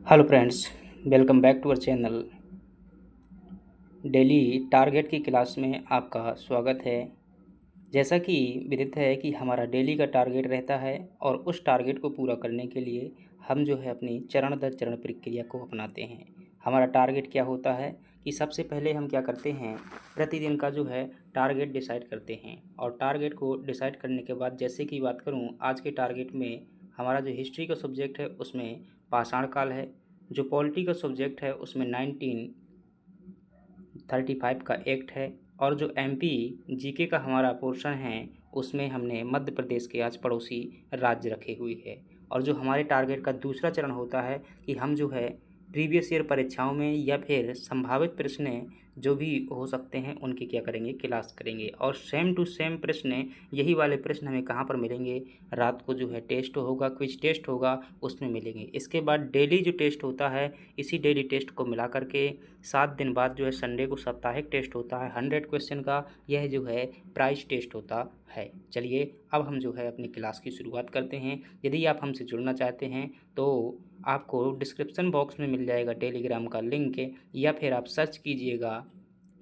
Hello friends, welcome back to our channel. Daily target की class में आपका स्वागत है। जैसा कि विदित है कि हमारा डेली का टारगेट रहता है और उस टारगेट को पूरा करने के लिए हम जो है अपनी चरण दर चरण प्रक्रिया को अपनाते हैं। हमारा टारगेट क्या होता है कि सबसे पहले हम क्या करते हैं, प्रतिदिन का जो है टारगेट डिसाइड करते हैं और टारगेट को डिसाइड करने के बाद जैसे कि बात करूं आज के टारगेट में हमारा जो हिस्ट्री का सब्जेक्ट है उसमें पाषाण काल है, जो पॉलिटी का सब्जेक्ट है उसमें 1935 का एक्ट है और जो एमपी जीके का हमारा पोर्शन है उसमें हमने मध्य प्रदेश के आज पड़ोसी राज्य रखे हुए है। और जो हमारे टारगेट का दूसरा चरण होता है कि हम जो है प्रीवियस ईयर परीक्षाओं में या फिर संभावित प्रश्न जो भी हो सकते हैं उनकी क्या करेंगे, क्लास करेंगे। और सेम टू सेम प्रश्न, यही वाले प्रश्न हमें कहाँ पर मिलेंगे, रात को जो है टेस्ट होगा, क्विज टेस्ट होगा, उसमें मिलेंगे। इसके बाद डेली जो टेस्ट होता है, इसी डेली टेस्ट को मिला करके 7 दिन बाद जो है संडे को साप्ताहिक टेस्ट होता है 100 क्वेश्चन का, यह जो है प्राइज टेस्ट होता है। चलिए अब हम जो है अपनी क्लास की शुरुआत करते हैं। यदि आप हमसे जुड़ना चाहते हैं तो आपको डिस्क्रिप्शन बॉक्स में मिल जाएगा टेलीग्राम का लिंक, या फिर आप सर्च कीजिएगा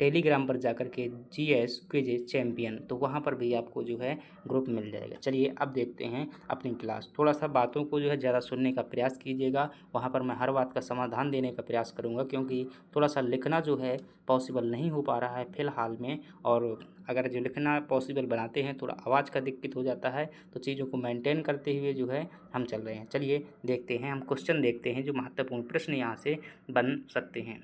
टेलीग्राम पर जाकर के जीएस क्विज चैम्पियन, तो वहाँ पर भी आपको जो है ग्रुप मिल जाएगा। चलिए अब देखते हैं अपनी क्लास। थोड़ा सा बातों को जो है ज़्यादा सुनने का प्रयास कीजिएगा, वहाँ पर मैं हर बात का समाधान देने का प्रयास करूँगा, क्योंकि थोड़ा सा लिखना जो है पॉसिबल नहीं हो पा रहा है फ़िलहाल में। और अगर जो लिखना पॉसिबल बनाते हैं थोड़ा आवाज़ का दिक्कत हो जाता है, तो चीज़ों को मेंटेन करते हुए जो है हम चल रहे हैं। चलिए देखते हैं, हम क्वेश्चन देखते हैं जो महत्वपूर्ण प्रश्न यहाँ से बन सकते हैं।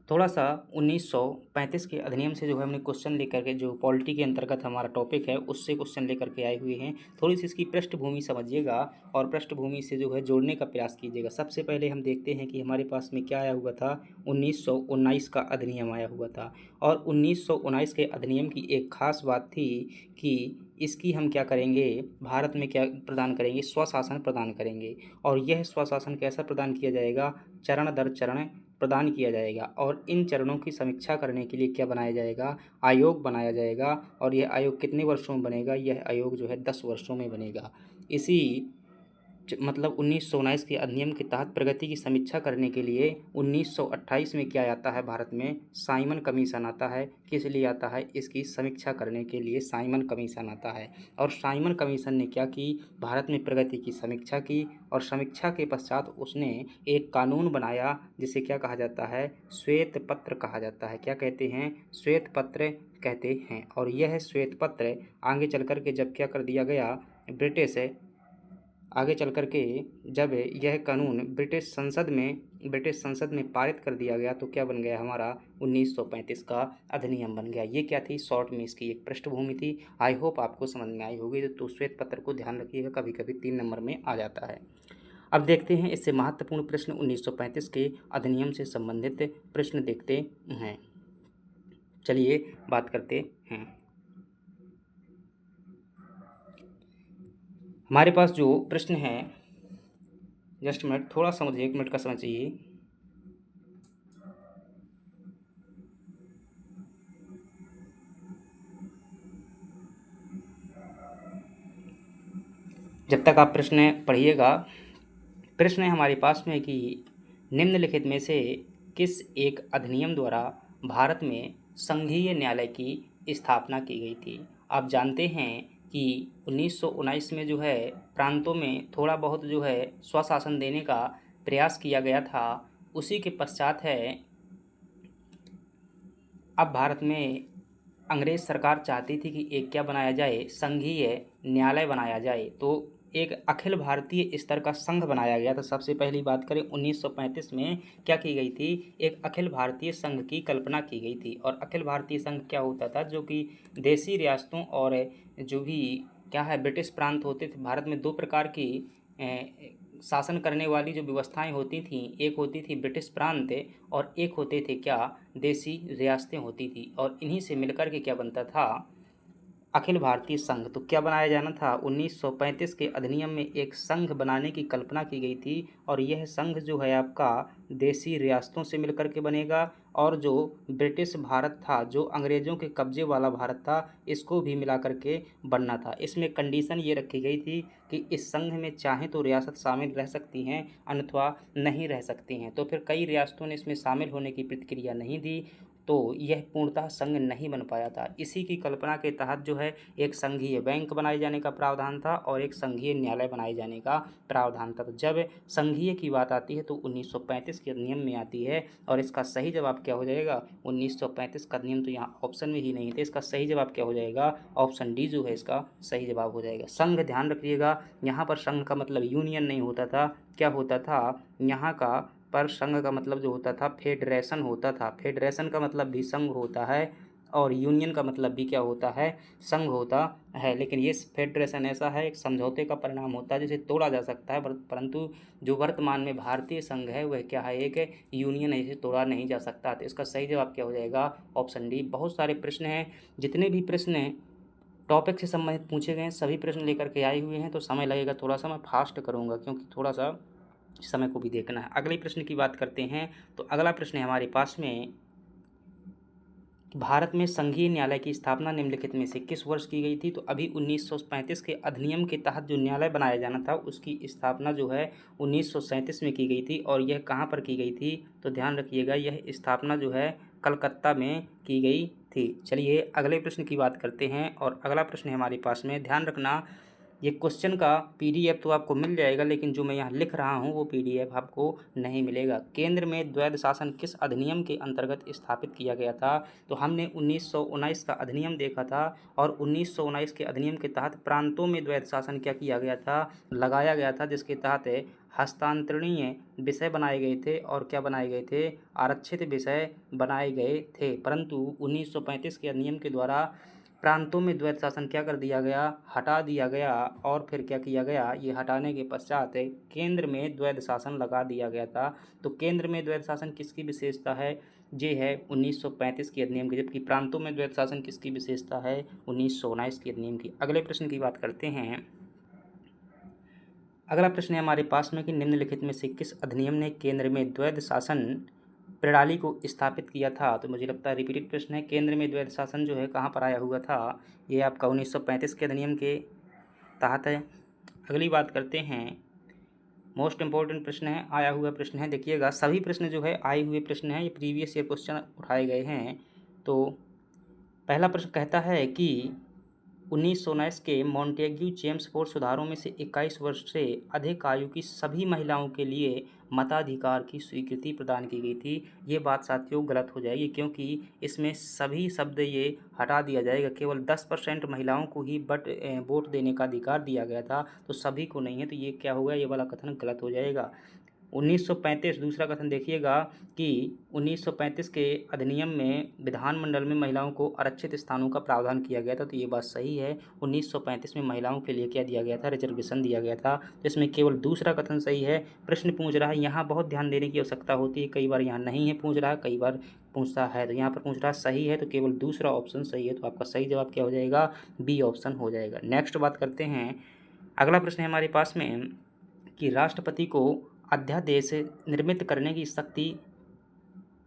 थोड़ा सा 1935 के अधिनियम से जो है हमने क्वेश्चन लेकर के, जो पॉलिटी के अंतर्गत हमारा टॉपिक है उससे क्वेश्चन लेकर के आए हुए हैं। थोड़ी सी इसकी पृष्ठभूमि समझिएगा और पृष्ठभूमि से जो है जोड़ने का प्रयास कीजिएगा। सबसे पहले हम देखते हैं कि हमारे पास में क्या आया हुआ था, 1919 का अधिनियम आया हुआ था। और 1919 के अधिनियम की एक खास बात थी कि इसकी हम क्या करेंगे, भारत में क्या प्रदान करेंगे, स्वशासन प्रदान करेंगे। और यह स्वशासन कैसा प्रदान किया जाएगा, चरण दर चरण प्रदान किया जाएगा। और इन चरणों की समीक्षा करने के लिए क्या बनाया जाएगा, आयोग बनाया जाएगा। और यह आयोग कितने वर्षों में बनेगा, यह आयोग जो है 10 वर्षों में बनेगा। इसी मतलब 1919 के अधिनियम के तहत प्रगति की समीक्षा करने के लिए 1928 में क्या आता है, भारत में साइमन कमीशन आता है। किस लिए आता है, इसकी समीक्षा करने के लिए साइमन कमीशन आता है। और साइमन कमीशन ने क्या की, भारत में प्रगति की समीक्षा की और समीक्षा के पश्चात उसने एक कानून बनाया जिसे क्या कहा जाता है, श्वेत पत्र कहा जाता है। क्या कहते हैं, श्वेत पत्र कहते हैं। और यह श्वेत पत्र आगे चल कर के जब क्या कर दिया गया, आगे चल कर के जब यह कानून ब्रिटिश संसद में पारित कर दिया गया तो क्या बन गया, हमारा 1935 का अधिनियम बन गया। ये क्या थी, शॉर्ट में इसकी एक पृष्ठभूमि थी। आई होप आपको समझ में आई होगी। तो श्वेत पत्र को ध्यान रखिएगा, कभी कभी 3 नंबर में आ जाता है। अब देखते हैं इससे महत्वपूर्ण प्रश्न, 1935 के अधिनियम से संबंधित प्रश्न देखते हैं। चलिए बात करते हैं। हमारे पास जो प्रश्न है, जस्ट मिनट, थोड़ा समझिए, 1 मिनट का समय चाहिए। जब तक आप प्रश्न पढ़िएगा। प्रश्न है हमारे पास में कि निम्नलिखित में से किस एक अधिनियम द्वारा भारत में संघीय न्यायालय की स्थापना की गई थी। आप जानते हैं कि 1919 में जो है प्रांतों में थोड़ा बहुत जो है स्वशासन देने का प्रयास किया गया था। उसी के पश्चात है अब भारत में अंग्रेज़ सरकार चाहती थी कि एक क्या बनाया जाए, संघीय न्यायालय बनाया जाए। तो एक अखिल भारतीय स्तर का संघ बनाया गया था। सबसे पहली बात करें 1935 में क्या की गई थी, एक अखिल भारतीय संघ की कल्पना की गई थी। और अखिल भारतीय संघ क्या होता था, जो कि देशी रियासतों और जो भी क्या है ब्रिटिश प्रांत होते थे। भारत में 2 प्रकार की शासन करने वाली जो व्यवस्थाएं होती थीं, एक होती थी ब्रिटिश प्रांत और एक होते थे क्या, देसी रियासतें होती थी। और इन्हीं से मिलकर के क्या बनता था, अखिल भारतीय संघ। तो क्या बनाया जाना था? 1935 के अधिनियम में एक संघ बनाने की कल्पना की गई थी और यह संघ जो है आपका देशी रियासतों से मिलकर के बनेगा और जो ब्रिटिश भारत था, जो अंग्रेज़ों के कब्जे वाला भारत था, इसको भी मिला करके बनना था। इसमें कंडीशन ये रखी गई थी कि इस संघ में चाहें तो रियासत शामिल रह सकती हैं, अन्यथा नहीं रह सकती हैं। तो फिर कई रियासतों ने इसमें शामिल होने की प्रतिक्रिया नहीं दी, तो यह पूर्णतः संघ नहीं बन पाया था। इसी की कल्पना के तहत जो है एक संघीय बैंक बनाए जाने का प्रावधान था और एक संघीय न्यायालय बनाए जाने का प्रावधान था। तो जब संघीय की बात आती है तो 1935 के अधिनियम में आती है और इसका सही जवाब क्या हो जाएगा? 1935 का अधिनियम तो यहाँ ऑप्शन में ही नहीं थे। इसका सही जवाब क्या हो जाएगा? ऑप्शन डी जो है इसका सही जवाब हो जाएगा। संघ ध्यान रखिएगा, यहाँ पर संघ का मतलब यूनियन नहीं होता था। क्या होता था यहाँ का? पर संघ का मतलब जो होता था फेडरेशन होता था। फेडरेशन का मतलब भी संघ होता है और यूनियन का मतलब भी क्या होता है? संघ होता है। लेकिन ये फेडरेशन ऐसा है, एक समझौते का परिणाम होता है जिसे तोड़ा जा सकता है, परंतु जो वर्तमान में भारतीय संघ है वह क्या है? एक यूनियन है, इसे तोड़ा नहीं जा सकता। तो इसका सही जवाब क्या हो जाएगा? Option D. बहुत सारे प्रश्न हैं, जितने भी प्रश्न टॉपिक से संबंधित पूछे गए हैं सभी प्रश्न लेकर के आए हुए हैं। तो समय लगेगा थोड़ा सा, मैं फास्ट करूँगा क्योंकि थोड़ा सा समय को भी देखना है। अगले प्रश्न की बात करते हैं। तो अगला प्रश्न है हमारे पास में, भारत में संघीय न्यायालय की स्थापना निम्नलिखित में से किस वर्ष की गई थी? तो अभी 1935 के अधिनियम के तहत जो न्यायालय बनाया जाना था उसकी स्थापना जो है 1937 में की गई थी और यह कहाँ पर की गई थी? तो ध्यान रखिएगा, यह स्थापना जो है कलकत्ता में की गई थी। चलिए अगले प्रश्न की बात करते हैं और अगला प्रश्न है हमारे पास में, ध्यान रखना ये क्वेश्चन का पीडीएफ तो आपको मिल जाएगा, लेकिन जो मैं यहाँ लिख रहा हूँ वो पीडीएफ आपको नहीं मिलेगा। केंद्र में द्वैध शासन किस अधिनियम के अंतर्गत स्थापित किया गया था? तो हमने 1919 का अधिनियम देखा था और 1919 के अधिनियम के तहत प्रांतों में द्वैध शासन क्या किया गया था? लगाया गया था, जिसके तहत हस्तांतरणीय विषय बनाए गए थे और क्या बनाए गए थे? आरक्षित विषय बनाए गए थे। परंतु 1935 के अधिनियम के द्वारा प्रांतों में द्वैध शासन क्या कर दिया गया? हटा दिया गया। और फिर क्या किया गया? ये हटाने के पश्चात केंद्र में द्वैध शासन लगा दिया गया था। तो केंद्र में द्वैध शासन किसकी विशेषता है? ये है 1935 के अधिनियम की, जबकि प्रांतों में द्वैध शासन किसकी विशेषता है? 1919 के अधिनियम की। अगले प्रश्न की बात करते हैं। अगला प्रश्न है हमारे पास में कि निम्नलिखित में से किस अधिनियम ने केंद्र में द्वैध शासन प्रणाली को स्थापित किया था? तो मुझे लगता है रिपीटेड प्रश्न है। केंद्र में द्वैध शासन जो है कहाँ पर आया हुआ था? ये आपका 1935 के अधिनियम के तहत है। अगली बात करते हैं, मोस्ट इंपॉर्टेंट प्रश्न है, आया हुआ प्रश्न है। देखिएगा सभी प्रश्न जो है आए हुए प्रश्न हैं, ये प्रीवियस ईयर क्वेश्चन उठाए गए हैं। तो पहला प्रश्न कहता है कि 1919 के मॉन्टेग्यू चेम्सफोर्ड सुधारों में से 21 वर्ष से अधिक आयु की सभी महिलाओं के लिए मताधिकार की स्वीकृति प्रदान की गई थी। ये बात साथियों गलत हो जाएगी, क्योंकि इसमें सभी शब्द ये हटा दिया जाएगा। केवल 10% महिलाओं को ही वोट देने का अधिकार दिया गया था, तो सभी को नहीं है। तो ये क्या होगा? ये वाला कथन गलत हो जाएगा। 1935 दूसरा कथन देखिएगा कि 1935 के अधिनियम में विधानमंडल में महिलाओं को आरक्षित स्थानों का प्रावधान किया गया था। तो ये बात सही है, 1935 में महिलाओं के लिए क्या दिया गया था? रिजर्वेशन दिया गया था। तो इसमें केवल दूसरा कथन सही है। प्रश्न पूछ रहा है, यहाँ बहुत ध्यान देने की आवश्यकता होती है, कई बार यहाँ नहीं है पूछ रहा है, कई बार पूछता है। तो यहाँ पर पूछ रहा है सही है, तो केवल दूसरा ऑप्शन सही है। तो आपका सही जवाब क्या हो जाएगा? बी ऑप्शन हो जाएगा। नेक्स्ट बात करते हैं, अगला प्रश्न है हमारे पास में कि राष्ट्रपति को अध्यादेश निर्मित करने की शक्ति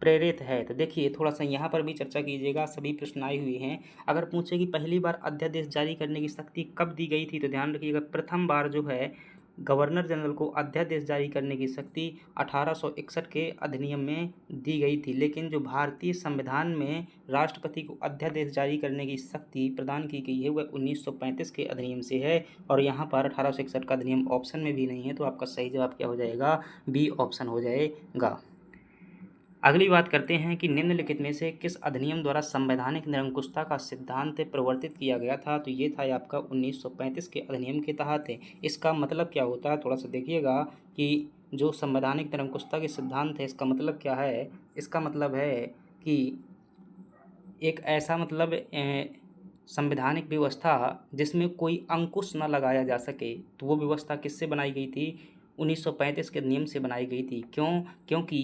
प्रेरित है। तो देखिए थोड़ा सा यहाँ पर भी चर्चा कीजिएगा, सभी प्रश्न आए हुए हैं। अगर पूछे कि पहली बार अध्यादेश जारी करने की शक्ति कब दी गई थी, तो ध्यान रखिएगा प्रथम बार जो है गवर्नर जनरल को अध्यादेश जारी करने की शक्ति 1861 के अधिनियम में दी गई थी। लेकिन जो भारतीय संविधान में राष्ट्रपति को अध्यादेश जारी करने की शक्ति प्रदान की गई है वह 1935 के अधिनियम से है और यहाँ पर 1861 का अधिनियम ऑप्शन में भी नहीं है। तो आपका सही जवाब क्या हो जाएगा? बी ऑप्शन हो जाएगा। अगली बात करते हैं कि निम्नलिखित में से किस अधिनियम द्वारा संवैधानिक निरंकुशता का सिद्धांत प्रवर्तित किया गया था? तो ये था आपका 1935 के अधिनियम के तहत है। इसका मतलब क्या होता है? थोड़ा सा देखिएगा कि जो संवैधानिक निरंकुशता के सिद्धांत है, इसका मतलब क्या है? इसका मतलब है कि एक ऐसा मतलब संवैधानिक व्यवस्था जिसमें कोई अंकुश न लगाया जा सके, तो वो व्यवस्था किससे बनाई गई थी? 1935 के नियम से बनाई गई थी। क्यों? क्योंकि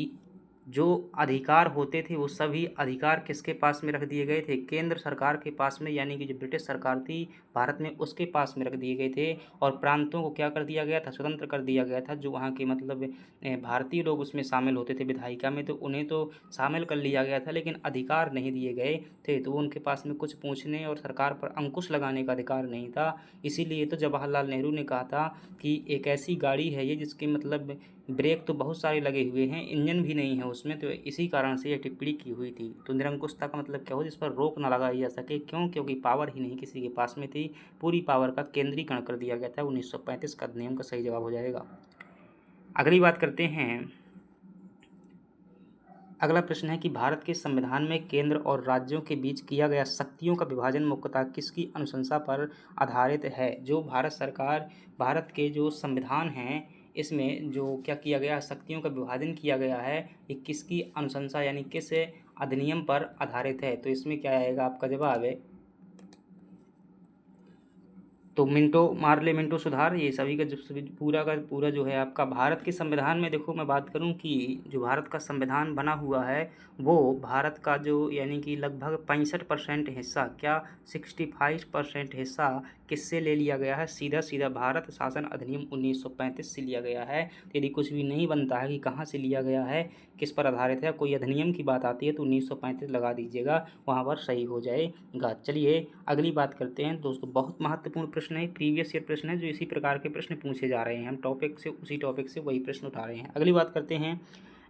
जो अधिकार होते थे वो सभी अधिकार किसके पास में रख दिए गए थे? केंद्र सरकार के पास में, यानी कि जो ब्रिटिश सरकार थी भारत में उसके पास में रख दिए गए थे। और प्रांतों को क्या कर दिया गया था? स्वतंत्र कर दिया गया था। जो वहाँ के मतलब भारतीय लोग उसमें शामिल होते थे विधायिका में, तो उन्हें तो शामिल कर लिया गया था, लेकिन अधिकार नहीं दिए गए थे। तो उनके पास में कुछ पूछने और सरकार पर अंकुश लगाने का अधिकार नहीं था। इसीलिए तो जवाहरलाल नेहरू ने कहा था कि एक ऐसी गाड़ी है ये जिसके मतलब ब्रेक तो बहुत सारे लगे हुए हैं, इंजन भी नहीं है उसमें, तो इसी कारण से यह टिप्पणी की हुई थी। तो निरंकुशता का मतलब क्या हो? जिस पर रोक ना लगाई जा सके। क्यों? क्योंकि पावर ही नहीं किसी के पास में थी, पूरी पावर का केंद्रीकरण कर दिया गया था। 1935 का अधिनियम का सही जवाब हो जाएगा। अगली बात करते हैं। अगला प्रश्न है कि भारत के संविधान में केंद्र और राज्यों के बीच किया गया शक्तियों का विभाजन मुख्यतः किसकी अनुशंसा पर आधारित है? जो भारत सरकार, भारत के जो संविधान हैं इसमें जो क्या किया गया, शक्तियों का विभाजन किया गया है, ये किसकी अनुशंसा यानी किस अधिनियम पर आधारित है? तो इसमें क्या आएगा? आपका जवाब है तो मिंटो मार्ले मिंटो सुधार, ये सभी का जो का पूरा जो है आपका भारत के संविधान में। देखो मैं बात करूं कि जो भारत का संविधान बना हुआ है वो भारत का जो यानी कि लगभग 65% हिस्सा, क्या 65% हिस्सा किससे ले लिया गया है? सीधा सीधा भारत शासन अधिनियम 1935 से लिया गया है। तो यदि कुछ भी नहीं बनता है कि कहाँ से लिया गया है, किस पर आधारित है, कोई अधिनियम की बात आती है तो 1935 लगा दीजिएगा, वहाँ पर सही हो जाएगा। चलिए अगली बात करते हैं दोस्तों। बहुत महत्वपूर्ण प्रश्न है, प्रीवियस ईयर प्रश्न है, जो इसी प्रकार के प्रश्न पूछे जा रहे हैं। हम टॉपिक से उसी टॉपिक से वही प्रश्न उठा रहे हैं। अगली बात करते हैं।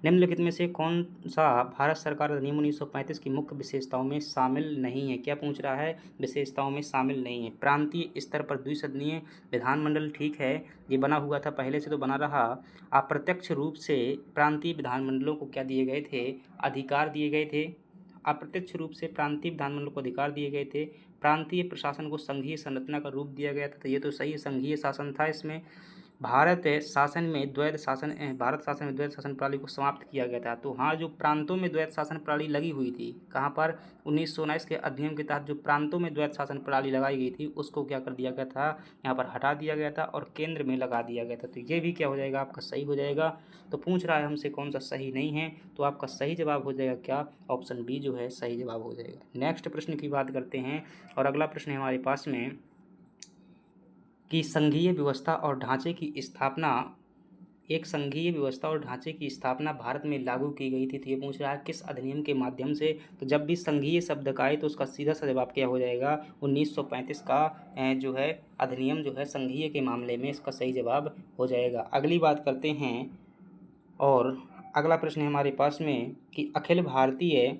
निम्नलिखित में से कौन सा भारत सरकार अधिनियम 1935 की मुख्य विशेषताओं में शामिल नहीं है? क्या पूछ रहा है? विशेषताओं में शामिल नहीं है। प्रांतीय स्तर पर द्विसदनीय विधानमंडल, ठीक है, ये बना हुआ था, पहले से तो बना रहा। अप्रत्यक्ष रूप से प्रांतीय विधानमंडलों को क्या दिए गए थे? अधिकार दिए गए थे। अप्रत्यक्ष रूप से प्रांतीय विधानमंडलों को अधिकार दिए गए थे। प्रांतीय प्रशासन को संघीय संरचना का रूप दिया गया था, तो ये तो सही संघीय शासन था। इसमें भारत शासन में द्वैध शासन भारत शासन में द्वैध शासन प्रणाली को समाप्त किया गया था। तो हाँ, जो प्रांतों में द्वैध शासन प्रणाली लगी हुई थी, कहाँ पर? 1919 के अधिनियम के तहत जो प्रांतों में द्वैध शासन प्रणाली लगाई गई थी उसको क्या कर दिया गया था? यहाँ पर हटा दिया गया था और केंद्र में लगा दिया गया था। तो ये भी क्या हो जाएगा? आपका सही हो जाएगा। तो पूछ रहा है हमसे कौन सा सही नहीं है, तो आपका सही जवाब हो जाएगा क्या? ऑप्शन बी जो है सही जवाब हो जाएगा। नेक्स्ट प्रश्न की बात करते हैं। और अगला प्रश्न है हमारे पास में कि संघीय व्यवस्था और ढांचे की स्थापना, एक संघीय व्यवस्था और ढांचे की स्थापना भारत में लागू की गई थी। तो ये पूछ रहा है किस अधिनियम के माध्यम से? तो जब भी संघीय शब्द का आए तो उसका सीधा सा जवाब क्या हो जाएगा? 1935 का जो है अधिनियम जो है संघीय के मामले में, इसका सही जवाब हो जाएगा। अगली बात करते हैं। और अगला प्रश्न है हमारे पास में कि अखिल भारतीय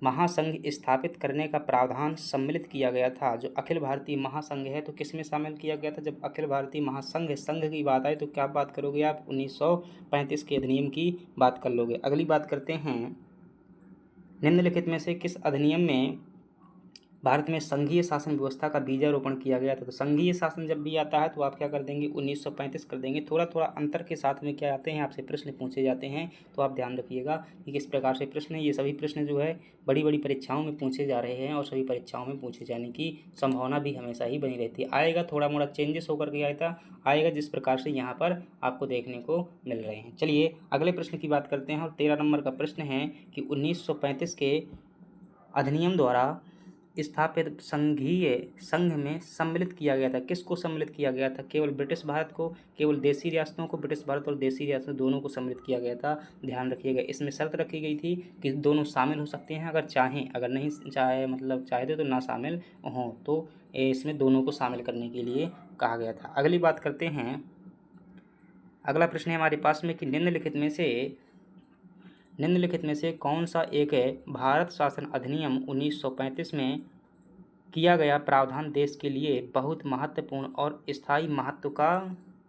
महासंघ स्थापित करने का प्रावधान सम्मिलित किया गया था। जो अखिल भारतीय महासंघ है तो किस में शामिल किया गया था? जब अखिल भारतीय महासंघ संघ की बात आए तो क्या बात करोगे आप? 1935 के अधिनियम की बात कर लोगे। अगली बात करते हैं। निम्नलिखित में से किस अधिनियम में भारत में संघीय शासन व्यवस्था का बीजारोपण किया गया था? तो संघीय शासन जब भी आता है तो आप क्या कर देंगे? 1935 कर देंगे। थोड़ा थोड़ा अंतर के साथ में क्या आते हैं, आपसे प्रश्न पूछे जाते हैं, तो आप ध्यान रखिएगा कि किस प्रकार से प्रश्न है। ये सभी प्रश्न जो है बड़ी बड़ी परीक्षाओं में पूछे जा रहे हैं और सभी परीक्षाओं में पूछे जाने की संभावना भी हमेशा ही बनी रहती है। आएगा, थोड़ा मोड़ा चेंजेस होकर के आएगा जिस प्रकार से यहाँ पर आपको देखने को मिल रहे हैं। चलिए अगले प्रश्न की बात करते हैं। और 13 नंबर का प्रश्न है कि 1935 के अधिनियम द्वारा स्थापित संघीय संघ में सम्मिलित किया गया था। किसको सम्मिलित किया गया था? केवल ब्रिटिश भारत को, केवल देशी रियासतों को, ब्रिटिश भारत और देशी रियासतों दोनों को सम्मिलित किया गया था। ध्यान रखिएगा। इसमें शर्त रखी गई थी कि दोनों शामिल हो सकते हैं अगर चाहें, अगर नहीं चाहे मतलब चाहते तो ना शामिल हों। तो इसमें दोनों को शामिल करने के लिए कहा गया था। अगली बात करते हैं। अगला प्रश्न है हमारे पास में कि निम्नलिखित में से कौन सा एक भारत शासन अधिनियम 1935 में किया गया प्रावधान देश के लिए बहुत महत्वपूर्ण और स्थायी महत्व का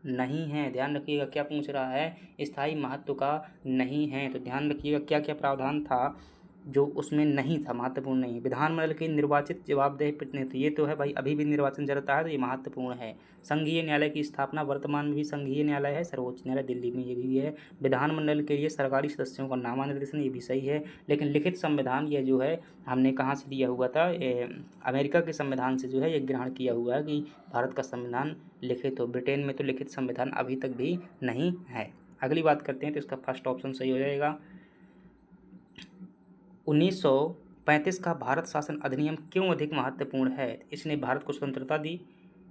नहीं है? ध्यान रखिएगा, क्या पूछ रहा है? स्थायी महत्व का नहीं है। तो ध्यान रखिएगा क्या क्या प्रावधान था जो उसमें नहीं था, महत्वपूर्ण नहीं है। विधानमंडल के निर्वाचित जवाबदेह प्रतिनिधि, ये तो है भाई, अभी भी निर्वाचन चलता है तो ये महत्वपूर्ण है। संघीय न्यायालय की स्थापना, वर्तमान में भी संघीय न्यायालय है, सर्वोच्च न्यायालय दिल्ली में, ये भी है। विधानमंडल के लिए सरकारी सदस्यों का नामानिर्देशन, ये भी सही है। लेकिन लिखित संविधान ये जो है हमने कहाँ से लिया हुआ था? अमेरिका के संविधान से जो है ये ग्रहण किया हुआ है कि भारत का संविधान लिखित हो। ब्रिटेन में तो लिखित संविधान अभी तक भी नहीं है। अगली बात करते हैं तो इसका फर्स्ट ऑप्शन सही हो जाएगा। 1935 का भारत शासन अधिनियम क्यों अधिक महत्वपूर्ण है? इसने भारत को स्वतंत्रता दी,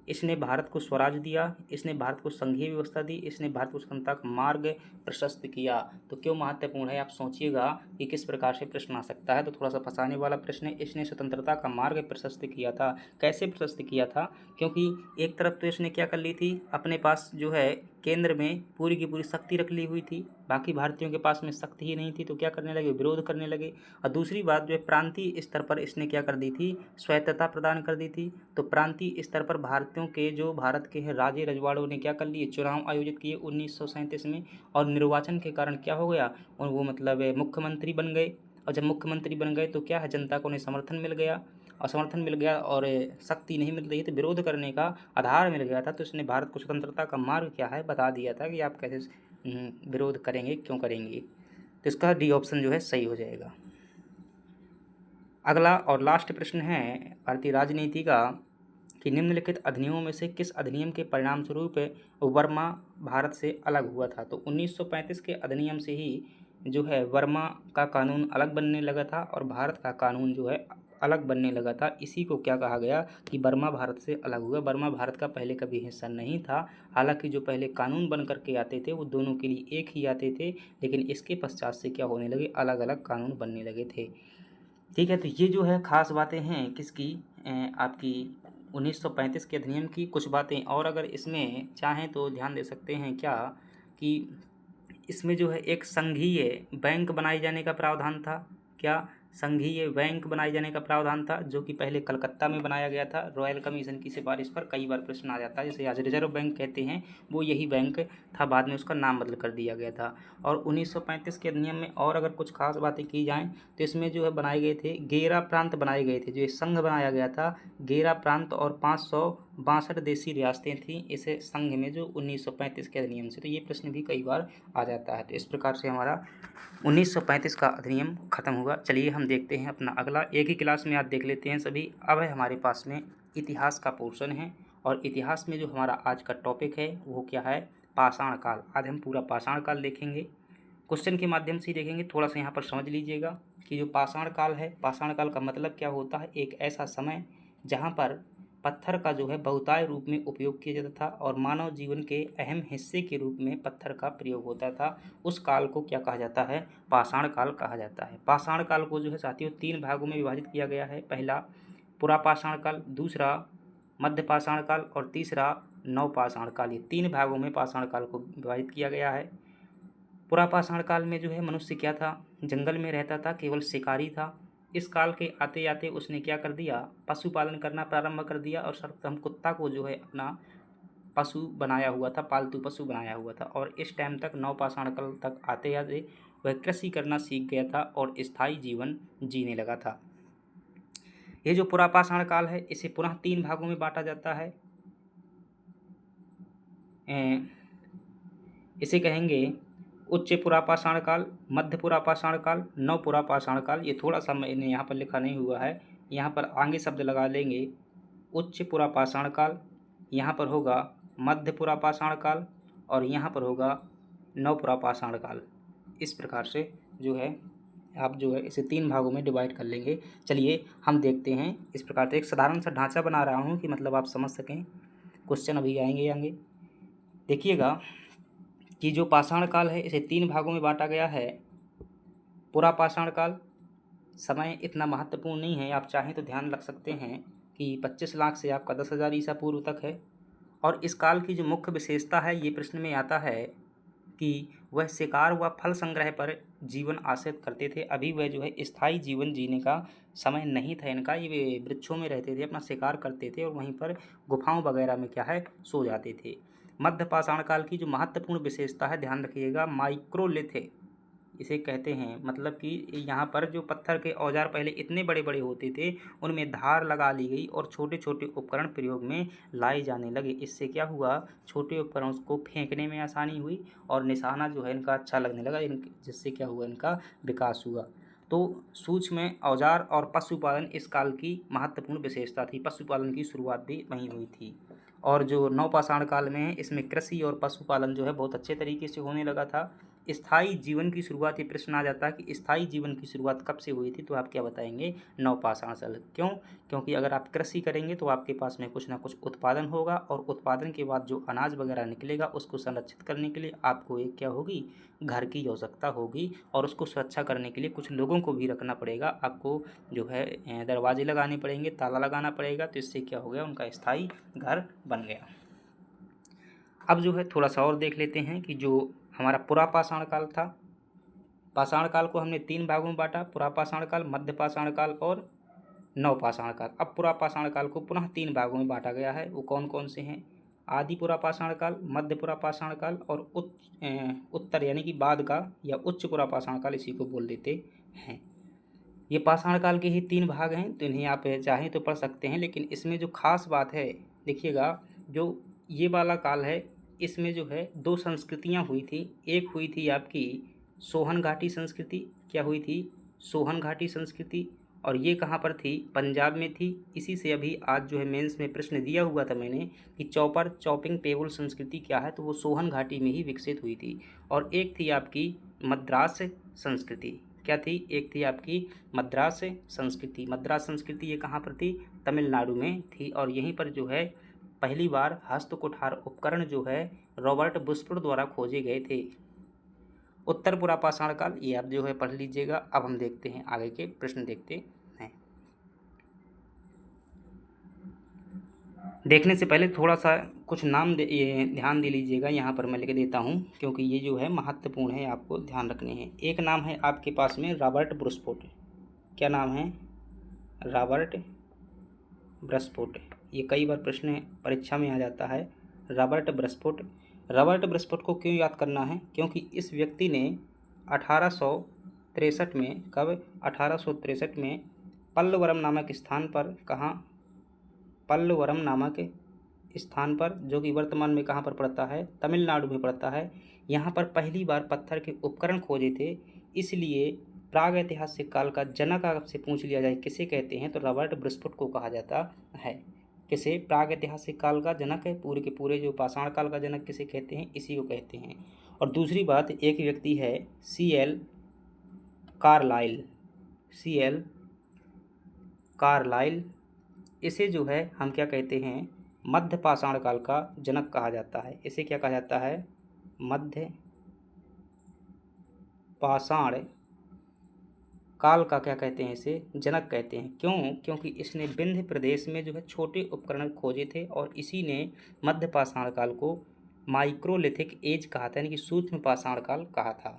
इसने भारत को स्वराज दिया, इसने भारत को संघीय व्यवस्था दी, इसने भारत को स्वतंत्रता का मार्ग प्रशस्त किया। तो क्यों महत्वपूर्ण है, आप सोचिएगा कि किस प्रकार से प्रश्न आ सकता है। तो थोड़ा सा फंसाने वाला प्रश्न है। इसने स्वतंत्रता का मार्ग प्रशस्त किया था। कैसे प्रशस्त किया था? क्योंकि एक तरफ तो इसने क्या कर ली थी, अपने पास जो है केंद्र में पूरी की पूरी शक्ति रख ली हुई थी, बाकी भारतीयों के पास में शक्ति ही नहीं थी, तो क्या करने लगे, विरोध करने लगे। और दूसरी बात जो है प्रांतीय स्तर पर इसने क्या कर दी थी, स्वायत्तता प्रदान कर दी थी। तो प्रांतीय स्तर पर भारतीयों के जो भारत के राजे रजवाड़ों ने क्या कर लिए, चुनाव आयोजित किए 1937 में, और निर्वाचन के कारण क्या हो गया, और वो मतलब मुख्यमंत्री बन गए। और जब मुख्यमंत्री बन गए तो क्या है, जनता को उन्हें समर्थन मिल गया, और समर्थन मिल गया और शक्ति नहीं मिल रही तो विरोध करने का आधार मिल गया था। तो इसने भारत को स्वतंत्रता का मार्ग क्या है बता दिया था कि आप कैसे विरोध करेंगे, क्यों करेंगे। तो इसका डी ऑप्शन जो है सही हो जाएगा। अगला और लास्ट प्रश्न है भारतीय राजनीति का कि निम्नलिखित अधिनियमों में से किस अधिनियम के परिणाम स्वरूप वर्मा भारत से अलग हुआ था। तो 1935 के अधिनियम से ही जो है वर्मा का कानून अलग बनने लगा था और भारत का कानून जो है अलग बनने लगा था। इसी को क्या कहा गया कि वर्मा भारत से अलग हुआ। वर्मा भारत का पहले कभी हिस्सा नहीं था। हालांकि जो पहले कानून बन करके आते थे वो दोनों के लिए एक ही आते थे, लेकिन इसके पश्चात से क्या होने लगे, अलग अलग कानून बनने लगे थे। ठीक है, तो ये जो है ख़ास बातें हैं किसकी, आपकी 1935 के अधिनियम की। कुछ बातें और अगर इसमें चाहें तो ध्यान दे सकते हैं क्या कि इसमें जो है एक संघीय बैंक बनाए जाने का प्रावधान था। क्या, संघीय बैंक बनाए जाने का प्रावधान था, जो कि पहले कलकत्ता में बनाया गया था रॉयल कमीशन की सिफारिश पर। कई बार प्रश्न आ जाता है, जैसे आज रिजर्व बैंक कहते हैं, वो यही बैंक था, बाद में उसका नाम बदल कर दिया गया था। और 1935 के अधिनियम में और अगर कुछ खास बातें की जाएँ तो इसमें जो है बनाए गए थे 11 प्रांत बनाए गए थे। जो ये संघ बनाया गया था 11 प्रांत और 562 देशी रियासतें थीं इस संघ में, जो 1935 के अधिनियम से। तो ये प्रश्न भी कई बार आ जाता है। तो इस प्रकार से हमारा 1935 का अधिनियम खत्म हुआ। चलिए हम देखते हैं अपना अगला, एक ही क्लास में आज देख लेते हैं सभी। अब है हमारे पास में इतिहास का पोर्शन है, और इतिहास में जो हमारा आज का टॉपिक है वो क्या है, पाषाण काल। आज हम पूरा पाषाण काल देखेंगे, क्वेश्चन के माध्यम से ही देखेंगे। थोड़ा सा यहाँ पर समझ लीजिएगा कि जो पाषाण काल है, पाषाण काल का मतलब क्या होता है, एक ऐसा समय जहाँ पर पत्थर का जो है बहुतायत रूप में उपयोग किया जाता था और मानव जीवन के अहम हिस्से के रूप में पत्थर का प्रयोग होता था। उस काल को क्या कहा जाता है, पाषाण काल कहा जाता है। पाषाण काल को जो है साथियों 3 भागों में विभाजित किया गया है। पहला पुरापाषाण काल, दूसरा मध्य पाषाण काल और तीसरा नवपाषाण काल। ये 3 भागों में पाषाण काल को विभाजित किया गया है। पुरापाषाण काल में जो है मनुष्य क्या था, जंगल में रहता था, केवल शिकारी था। इस काल के आते आते उसने क्या कर दिया, पशुपालन करना प्रारंभ कर दिया और सर्वप्रथम कुत्ता को जो है अपना पशु बनाया हुआ था, पालतू पशु बनाया हुआ था। और इस टाइम तक नवपाषाण काल तक आते आते वह कृषि करना सीख गया था और स्थायी जीवन जीने लगा था। ये जो पुरापाषाण काल है इसे पुनः 3 भागों में बांटा जाता है। इसे कहेंगे उच्च पुरापाषाण काल, मध्य पुरापाषाण काल, नव पुरापाषाण काल। ये थोड़ा सा मैंने यहाँ पर लिखा नहीं हुआ है, यहाँ पर आगे शब्द लगा लेंगे उच्च पुरापाषाण काल, यहाँ पर होगा मध्य पुरापाषाण काल और यहाँ पर होगा नव पुरापाषाण काल। इस प्रकार से जो है आप जो है इसे 3 भागों में डिवाइड कर लेंगे। चलिए हम देखते हैं। इस प्रकार से एक साधारण सा ढांचा बना रहा हूँ कि मतलब आप समझ सकें। क्वेश्चन अभी आएंगे। देखिएगा कि जो पाषाण काल है इसे 3 भागों में बांटा गया है। पुरापाषाण काल समय इतना महत्वपूर्ण नहीं है, आप चाहें तो ध्यान रख सकते हैं कि 25 लाख से आपका 10,000 ईसा पूर्व तक है। और इस काल की जो मुख्य विशेषता है, ये प्रश्न में आता है कि वह शिकार व फल संग्रह पर जीवन आश्रित करते थे। अभी वह जो है स्थायी जीवन जीने का समय नहीं था इनका। ये वृक्षों में रहते थे, अपना शिकार करते थे और वहीं पर गुफाओं वगैरह में क्या है सो जाते थे। मध्य पाषाण काल की जो महत्वपूर्ण विशेषता है, ध्यान रखिएगा, माइक्रोलिथ इसे कहते हैं। मतलब कि यहाँ पर जो पत्थर के औजार पहले इतने बड़े बड़े होते थे उनमें धार लगा ली गई और छोटे छोटे उपकरण प्रयोग में लाए जाने लगे। इससे क्या हुआ, छोटे उपकरणों को फेंकने में आसानी हुई और निशाना जो है इनका अच्छा लगने लगा, जिससे क्या हुआ, इनका विकास हुआ। तो सूक्ष्म औजार और पशुपालन इस काल की महत्वपूर्ण विशेषता थी। पशुपालन की शुरुआत भी वहीं हुई थी। और जो नवपाषाण काल में है इसमें कृषि और पशुपालन जो है बहुत अच्छे तरीके से होने लगा था। स्थायी जीवन की शुरुआत, ये प्रश्न आ जाता है कि स्थायी जीवन की शुरुआत कब से हुई थी, तो आप क्या बताएंगे, नवपाषाण काल। क्यों? क्योंकि अगर आप कृषि करेंगे तो आपके पास में कुछ ना कुछ उत्पादन होगा, और उत्पादन के बाद जो अनाज वगैरह निकलेगा उसको संरक्षित करने के लिए आपको एक क्या होगी, घर की आवश्यकता होगी, और उसको सुरक्षा करने के लिए कुछ लोगों को भी रखना पड़ेगा। आपको जो है दरवाजे लगाने पड़ेंगे, ताला लगाना पड़ेगा, तो इससे क्या हो गया, उनका स्थायी घर बन गया। अब जो है थोड़ा सा और देख लेते हैं कि जो हमारा पुरापाषाण काल था, पाषाण काल को हमने 3 भागों में बांटा, पुरापाषाण काल, मध्यपाषाण काल और नवपाषाण काल। अब पुरापाषाण काल को पुनः 3 भागों में बांटा गया है। वो कौन कौन से हैं? आदि पुरापाषाण काल, मध्य पुरापाषाण काल और उत्तर यानी कि बाद का या उच्च पुरापाषाण काल, इसी को बोल देते हैं। ये पाषाण काल के ही 3 भाग हैं, तो इन्हें आप चाहें तो पढ़ सकते हैं। लेकिन इसमें जो खास बात है, देखिएगा, जो ये वाला काल है, इसमें जो है 2 संस्कृतियाँ हुई थी। एक हुई थी आपकी सोहन घाटी संस्कृति। क्या हुई थी? सोहन घाटी संस्कृति। और ये कहाँ पर थी? पंजाब में थी। इसी से अभी आज जो है मेंस में प्रश्न दिया हुआ था मैंने कि चॉपिंग टेबल संस्कृति क्या है, तो वो सोहन घाटी में ही विकसित हुई थी। और एक थी आपकी मद्रास संस्कृति। क्या थी? एक थी आपकी मद्रास संस्कृति। मद्रास संस्कृति ये कहाँ पर थी? तमिलनाडु में थी। और यहीं पर जो है पहली बार हस्तकुठार उपकरण जो है रॉबर्ट बुशफोर्ड द्वारा खोजे गए थे। उत्तर पुरापाषाण काल, ये आप जो है पढ़ लीजिएगा। अब हम देखते हैं आगे के प्रश्न देखते हैं। देखने से पहले थोड़ा सा कुछ नाम ये ध्यान दे लीजिएगा, यहाँ पर मैं लिख देता हूँ, क्योंकि ये जो है महत्वपूर्ण है, आपको ध्यान रखने हैं। एक नाम है आपके पास में रॉबर्ट ब्रुसफोर्ड। क्या नाम है? रॉबर्ट ब्रुसफोर्ड। ये कई बार प्रश्न परीक्षा में आ जाता है, रॉबर्ट ब्रुसफोर्ड। रॉबर्ट ब्रुसफोर्ड को क्यों याद करना है? क्योंकि इस व्यक्ति ने 1863 में, कब? 1863 में पल्लवरम नामक स्थान पर, कहाँ? पल्लवरम नामक स्थान पर, जो कि वर्तमान में कहाँ पर पड़ता है? तमिलनाडु में पड़ता है। यहाँ पर पहली बार पत्थर के उपकरण खोजे थे। इसलिए प्राग ऐतिहासिक काल का जनक आपसे पूछ लिया जाए किसे कहते हैं, तो रॉबर्ट ब्रुसफोर्ड को कहा जाता है। किसे? प्राग ऐतिहासिक काल का जनक है, पूरे के पूरे जो पाषाण काल का जनक किसे कहते हैं? इसी को कहते हैं। और दूसरी बात, एक व्यक्ति है C.L. कार्लाइल। C.L. कार्लाइल, इसे जो है हम क्या कहते हैं? मध्य पाषाण काल का जनक कहा जाता है। इसे क्या कहा जाता है? मध्य पाषाण काल का क्या कहते हैं? इसे जनक कहते हैं। क्यों? क्योंकि इसने विंध्य प्रदेश में जो है छोटे उपकरण खोजे थे, और इसी ने मध्य पाषाण काल को माइक्रोलिथिक एज कहा था, यानी कि सूक्ष्म पाषाण काल कहा था।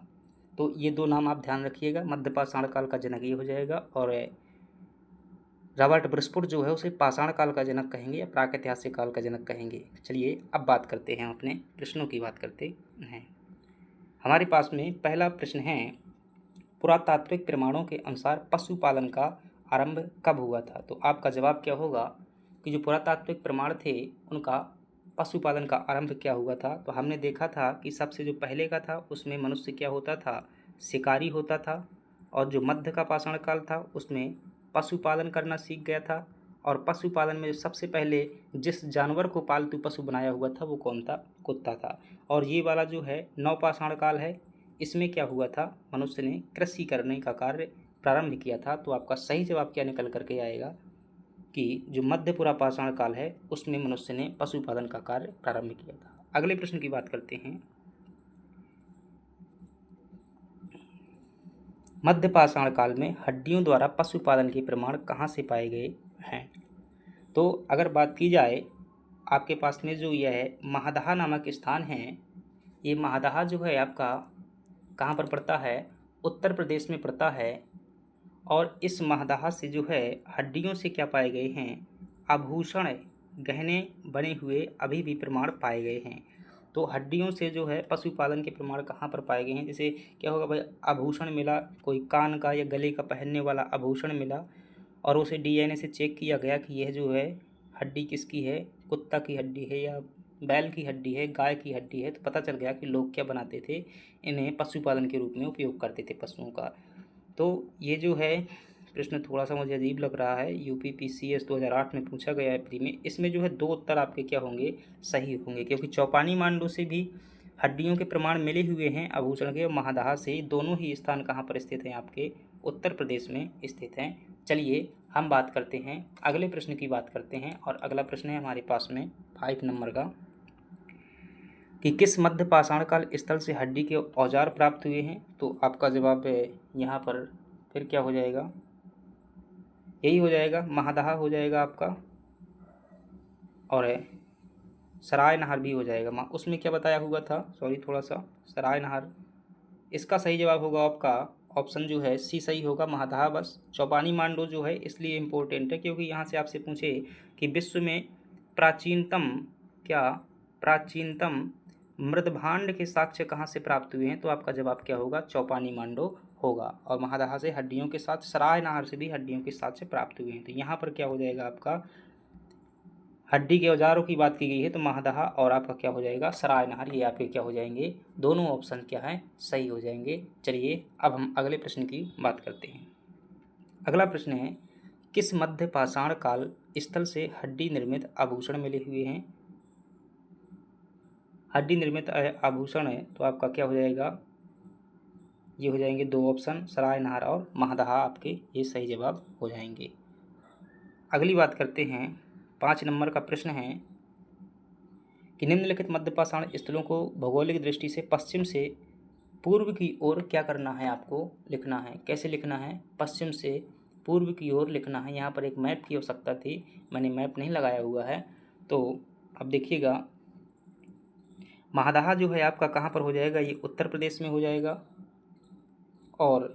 तो ये 2 नाम आप ध्यान रखिएगा, मध्य पाषाण काल का जनक ये हो जाएगा, और रॉबर्ट ब्रुसफोर्ड जो है उसे पाषाण काल का जनक कहेंगे या प्रागैतिहासिक काल का जनक कहेंगे। चलिए अब बात करते हैं, अपने प्रश्नों की बात करते हैं। हमारे पास में पहला प्रश्न है, पुरातात्विक प्रमाणों के अनुसार पशुपालन का आरंभ कब हुआ था? तो आपका जवाब क्या होगा कि जो पुरातात्विक प्रमाण थे उनका पशुपालन का आरंभ क्या हुआ था? तो हमने देखा था कि सबसे जो पहले का था उसमें मनुष्य क्या होता था? शिकारी होता था। और जो मध्य का पाषाण काल था उसमें पशुपालन करना सीख गया था। और पशुपालन में सबसे पहले जिस जानवर को पालतू पशु बनाया हुआ था वो कौन था? कुत्ता था। और ये वाला जो है नवपाषाण काल है, इसमें क्या हुआ था? मनुष्य ने कृषि करने का कार्य प्रारंभ किया था। तो आपका सही जवाब क्या निकल करके आएगा कि जो मध्य पुरापाषाण काल है उसमें मनुष्य ने पशुपालन का कार्य प्रारंभ किया था। अगले प्रश्न की बात करते हैं। मध्य पाषाण काल में हड्डियों द्वारा पशुपालन के प्रमाण कहाँ से पाए गए हैं? तो अगर बात की जाए, आपके पास में जो यह है महादहा नामक स्थान है, ये महादहा जो है आपका कहाँ पर पड़ता है? उत्तर प्रदेश में पड़ता है। और इस महादहा से जो है हड्डियों से क्या पाए गए हैं? आभूषण, गहने बने हुए अभी भी प्रमाण पाए गए हैं। तो हड्डियों से जो है पशुपालन के प्रमाण कहाँ पर पाए गए हैं? जैसे क्या होगा भाई, आभूषण मिला, कोई कान का या गले का पहनने वाला आभूषण मिला, और उसे DNA से चेक किया गया कि यह जो है हड्डी किसकी है? कुत्ता की हड्डी है या बैल की हड्डी है, गाय की हड्डी है। तो पता चल गया कि लोग क्या बनाते थे? इन्हें पशुपालन के रूप में उपयोग करते थे पशुओं का। तो ये जो है प्रश्न थोड़ा सा मुझे अजीब लग रहा है, UPPCS 2008 में पूछा गया है प्री में। इसमें जो है 2 उत्तर आपके क्या होंगे? सही होंगे, क्योंकि चौपानी मांडू से भी हड्डियों के प्रमाण मिले हुए हैं आभूषण के महादाह से। दोनों ही स्थान कहाँ पर स्थित हैं? आपके उत्तर प्रदेश में स्थित हैं। चलिए हम बात करते हैं, अगले प्रश्न की बात करते हैं। और अगला प्रश्न है हमारे पास में 5 नंबर का कि किस मध्य पाषाण काल स्थल से हड्डी के औजार प्राप्त हुए हैं? तो आपका जवाब यहाँ पर फिर क्या हो जाएगा? यही हो जाएगा, महादाह हो जाएगा आपका, और सराय नहर भी हो जाएगा। उसमें क्या बताया हुआ था, सॉरी थोड़ा सा, सराय नहर। इसका सही जवाब होगा आपका ऑप्शन जो है सी सही होगा, महादाह। बस चौपानी मांडो जो है इसलिए इम्पोर्टेंट है क्योंकि यहाँ से आपसे पूछे कि विश्व में प्राचीनतम प्राचीनतम मृदभांड के साक्ष्य कहाँ से प्राप्त हुए हैं? तो आपका जवाब क्या होगा? चौपानी मांडो होगा। और महादाह से हड्डियों के साथ, सराय नहर से भी हड्डियों के साक्ष्य प्राप्त हुए हैं। तो यहाँ पर क्या हो जाएगा आपका, हड्डी के औजारों की बात की गई है तो महादाह, और आपका क्या हो जाएगा? सराय नहर। ये आपके क्या हो जाएंगे? दोनों ऑप्शन क्या है? सही हो जाएंगे। चलिए अब हम अगले प्रश्न की बात करते हैं। अगला प्रश्न है, किस मध्य पाषाण काल स्थल से हड्डी निर्मित आभूषण मिले हुए हैं? हड्डी निर्मित आभूषण है तो आपका क्या हो जाएगा? ये हो जाएंगे 2 ऑप्शन, सराय नहर और महादाह, आपके ये सही जवाब हो जाएंगे। अगली बात करते हैं, 5 नंबर का प्रश्न है कि निम्नलिखित मध्य पाषाण स्थलों को भौगोलिक दृष्टि से पश्चिम से पूर्व की ओर क्या करना है? आपको लिखना है। कैसे लिखना है? पश्चिम से पूर्व की ओर लिखना है। यहाँ पर एक मैप की आवश्यकता थी, मैंने मैप नहीं लगाया हुआ है। तो अब देखिएगा, महादाह जो है आपका कहाँ पर हो जाएगा? ये उत्तर प्रदेश में हो जाएगा। और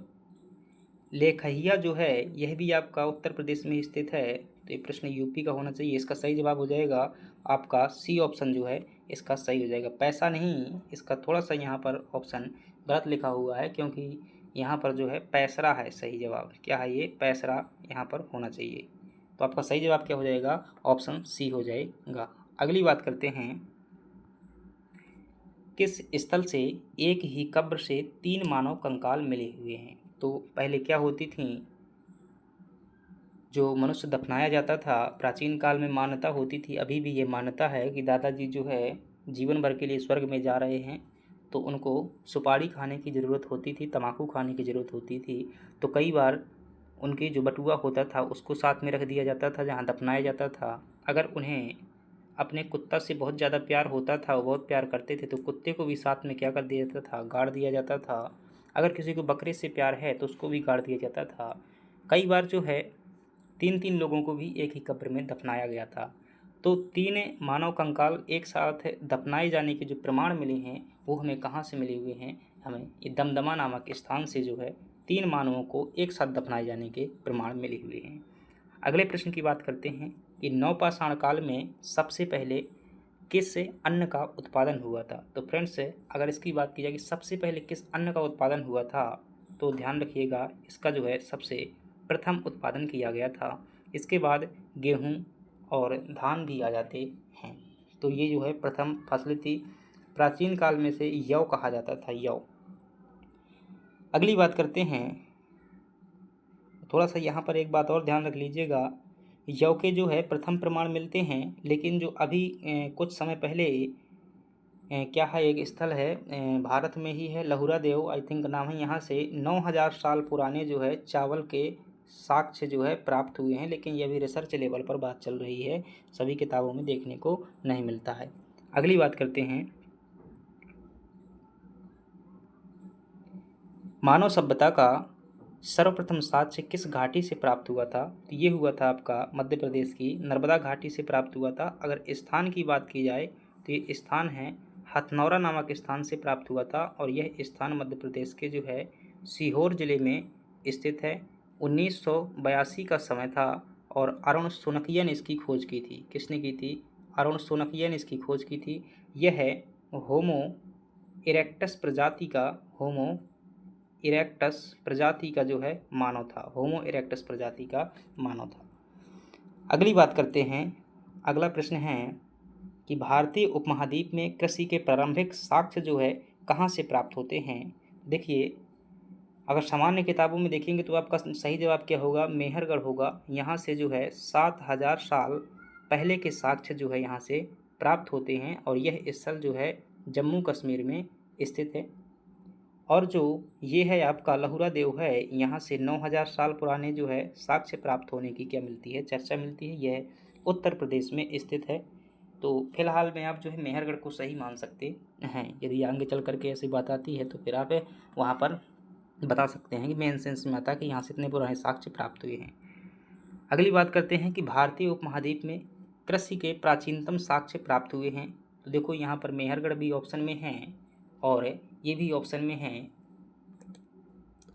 लेखहिया जो है यह भी आपका उत्तर प्रदेश में स्थित है। तो ये प्रश्न यूपी का होना चाहिए। इसका सही जवाब हो जाएगा आपका सी ऑप्शन जो है इसका सही हो जाएगा। पैसा नहीं, इसका थोड़ा सा यहाँ पर ऑप्शन गलत लिखा हुआ है क्योंकि यहाँ पर जो है पैसरा है सही जवाब। क्या है ये? पैसरा यहाँ पर होना चाहिए। तो आपका सही जवाब क्या हो जाएगा? ऑप्शन सी हो जाएगा। अगली बात करते हैं, किस स्थल से एक ही कब्र से 3 मानव कंकाल मिले हुए हैं? तो पहले क्या होती थी, जो मनुष्य दफनाया जाता था प्राचीन काल में मान्यता होती थी, अभी भी ये मान्यता है कि दादाजी जो है जीवन भर के लिए स्वर्ग में जा रहे हैं तो उनको सुपारी खाने की ज़रूरत होती थी, तम्बाकू खाने की ज़रूरत होती थी। तो कई बार उनके जो बटुआ होता था उसको साथ में रख दिया जाता था जहाँ दफनाया जाता था। अगर उन्हें अपने कुत्ता से बहुत ज़्यादा प्यार होता था, वो बहुत प्यार करते थे, तो कुत्ते को भी साथ में क्या कर दिया जाता था? गाड़ दिया जाता था। अगर किसी को बकरे से प्यार है तो उसको भी गाड़ दिया जाता था। कई बार जो है 3-3 लोगों को भी एक ही कब्र में दफनाया गया था। तो 3 मानव कंकाल एक साथ दफनाए जाने के जो प्रमाण मिले हैं वो हमें कहाँ से मिले हुए हैं? हमें ये दमदमा नामक स्थान से जो है 3 मानवों को एक साथ दफनाए जाने के प्रमाण मिले हुए हैं। अगले प्रश्न की बात करते हैं कि नवपाषाण काल में सबसे पहले किस अन्न का उत्पादन हुआ था? तो फ्रेंड्स, अगर इसकी बात की जाए कि सबसे पहले किस अन्न का उत्पादन हुआ था तो ध्यान रखिएगा, इसका जो है सबसे प्रथम उत्पादन किया गया था। इसके बाद गेहूं और धान भी आ जाते हैं। तो ये जो है प्रथम फसल थी। प्राचीन काल में से यव कहा जाता था, यव। अगली बात करते हैं, थोड़ा सा यहाँ पर एक बात और ध्यान रख लीजिएगा, यव के जो है प्रथम प्रमाण मिलते हैं, लेकिन जो अभी कुछ समय पहले क्या है, एक स्थल है भारत में ही है, लहुरा देव आई थिंक नाम है, यहाँ से 9000 साल पुराने जो है चावल के साक्ष्य जो है प्राप्त हुए हैं। लेकिन ये अभी रिसर्च लेवल पर बात चल रही है, सभी किताबों में देखने को नहीं मिलता है। अगली बात करते हैं, मानव सभ्यता का सर्वप्रथम साक्ष्य किस घाटी से प्राप्त हुआ था? तो ये हुआ था आपका मध्य प्रदेश की नर्मदा घाटी से प्राप्त हुआ था। अगर स्थान की बात की जाए तो ये स्थान है हथनौरा नामक स्थान से प्राप्त हुआ था, और यह स्थान मध्य प्रदेश के जो है सीहोर जिले में स्थित है। 1982 का समय था और अरुण सोनकिया ने इसकी खोज की थी। किसने की थी? अरुण सोनकिया ने इसकी खोज की थी। यह है होमो इरेक्टस प्रजाति का, होमो इरेक्टस प्रजाति का जो है मानव था, होमो इरेक्टस प्रजाति का मानव था। अगली बात करते हैं, अगला प्रश्न है कि भारतीय उपमहाद्वीप में कृषि के प्रारंभिक साक्ष्य जो है कहाँ से प्राप्त होते हैं? देखिए, अगर सामान्य किताबों में देखेंगे तो आपका सही जवाब क्या होगा? मेहरगढ़ होगा। यहाँ से जो है 7000 साल पहले के साक्ष्य जो है यहाँ से प्राप्त होते हैं, और यह स्थल जो है जम्मू कश्मीर में स्थित है। और जो ये है आपका लहुरा देव है, यहाँ से 9000 साल पुराने जो है साक्ष्य प्राप्त होने की क्या मिलती है, चर्चा मिलती है। यह उत्तर प्रदेश में स्थित है। तो फिलहाल में आप जो है मेहरगढ़ को सही मान सकते हैं। यदि आगे चल करके ऐसी बात आती है तो फिर आप वहाँ पर बता सकते हैं कि मेन सेंस में आता है कि यहाँ से इतने पुराने साक्ष्य प्राप्त हुए हैं। अगली बात करते हैं कि भारतीय उपमहाद्वीप में कृषि के प्राचीनतम साक्ष्य प्राप्त हुए हैं। तो देखो यहाँ पर मेहरगढ़ भी ऑप्शन में है और ये भी ऑप्शन में है,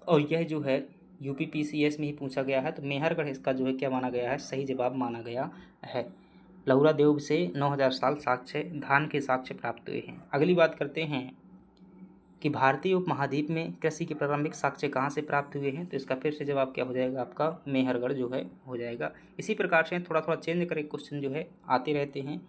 और यह जो है यूपीपीसीएस में ही पूछा गया है। तो मेहरगढ़ इसका जो है क्या माना गया है, सही जवाब माना गया है। लहुरा देव से 9000 साल साक्ष्य धान के साक्ष्य प्राप्त हुए हैं। अगली बात करते हैं कि भारतीय उपमहाद्वीप में कृषि के प्रारंभिक साक्ष्य कहाँ से प्राप्त हुए हैं। तो इसका फिर से जवाब क्या हो जाएगा, आपका मेहरगढ़ जो है हो जाएगा। इसी प्रकार से थोड़ा थोड़ा चेंज करके क्वेश्चन जो है आते रहते हैं।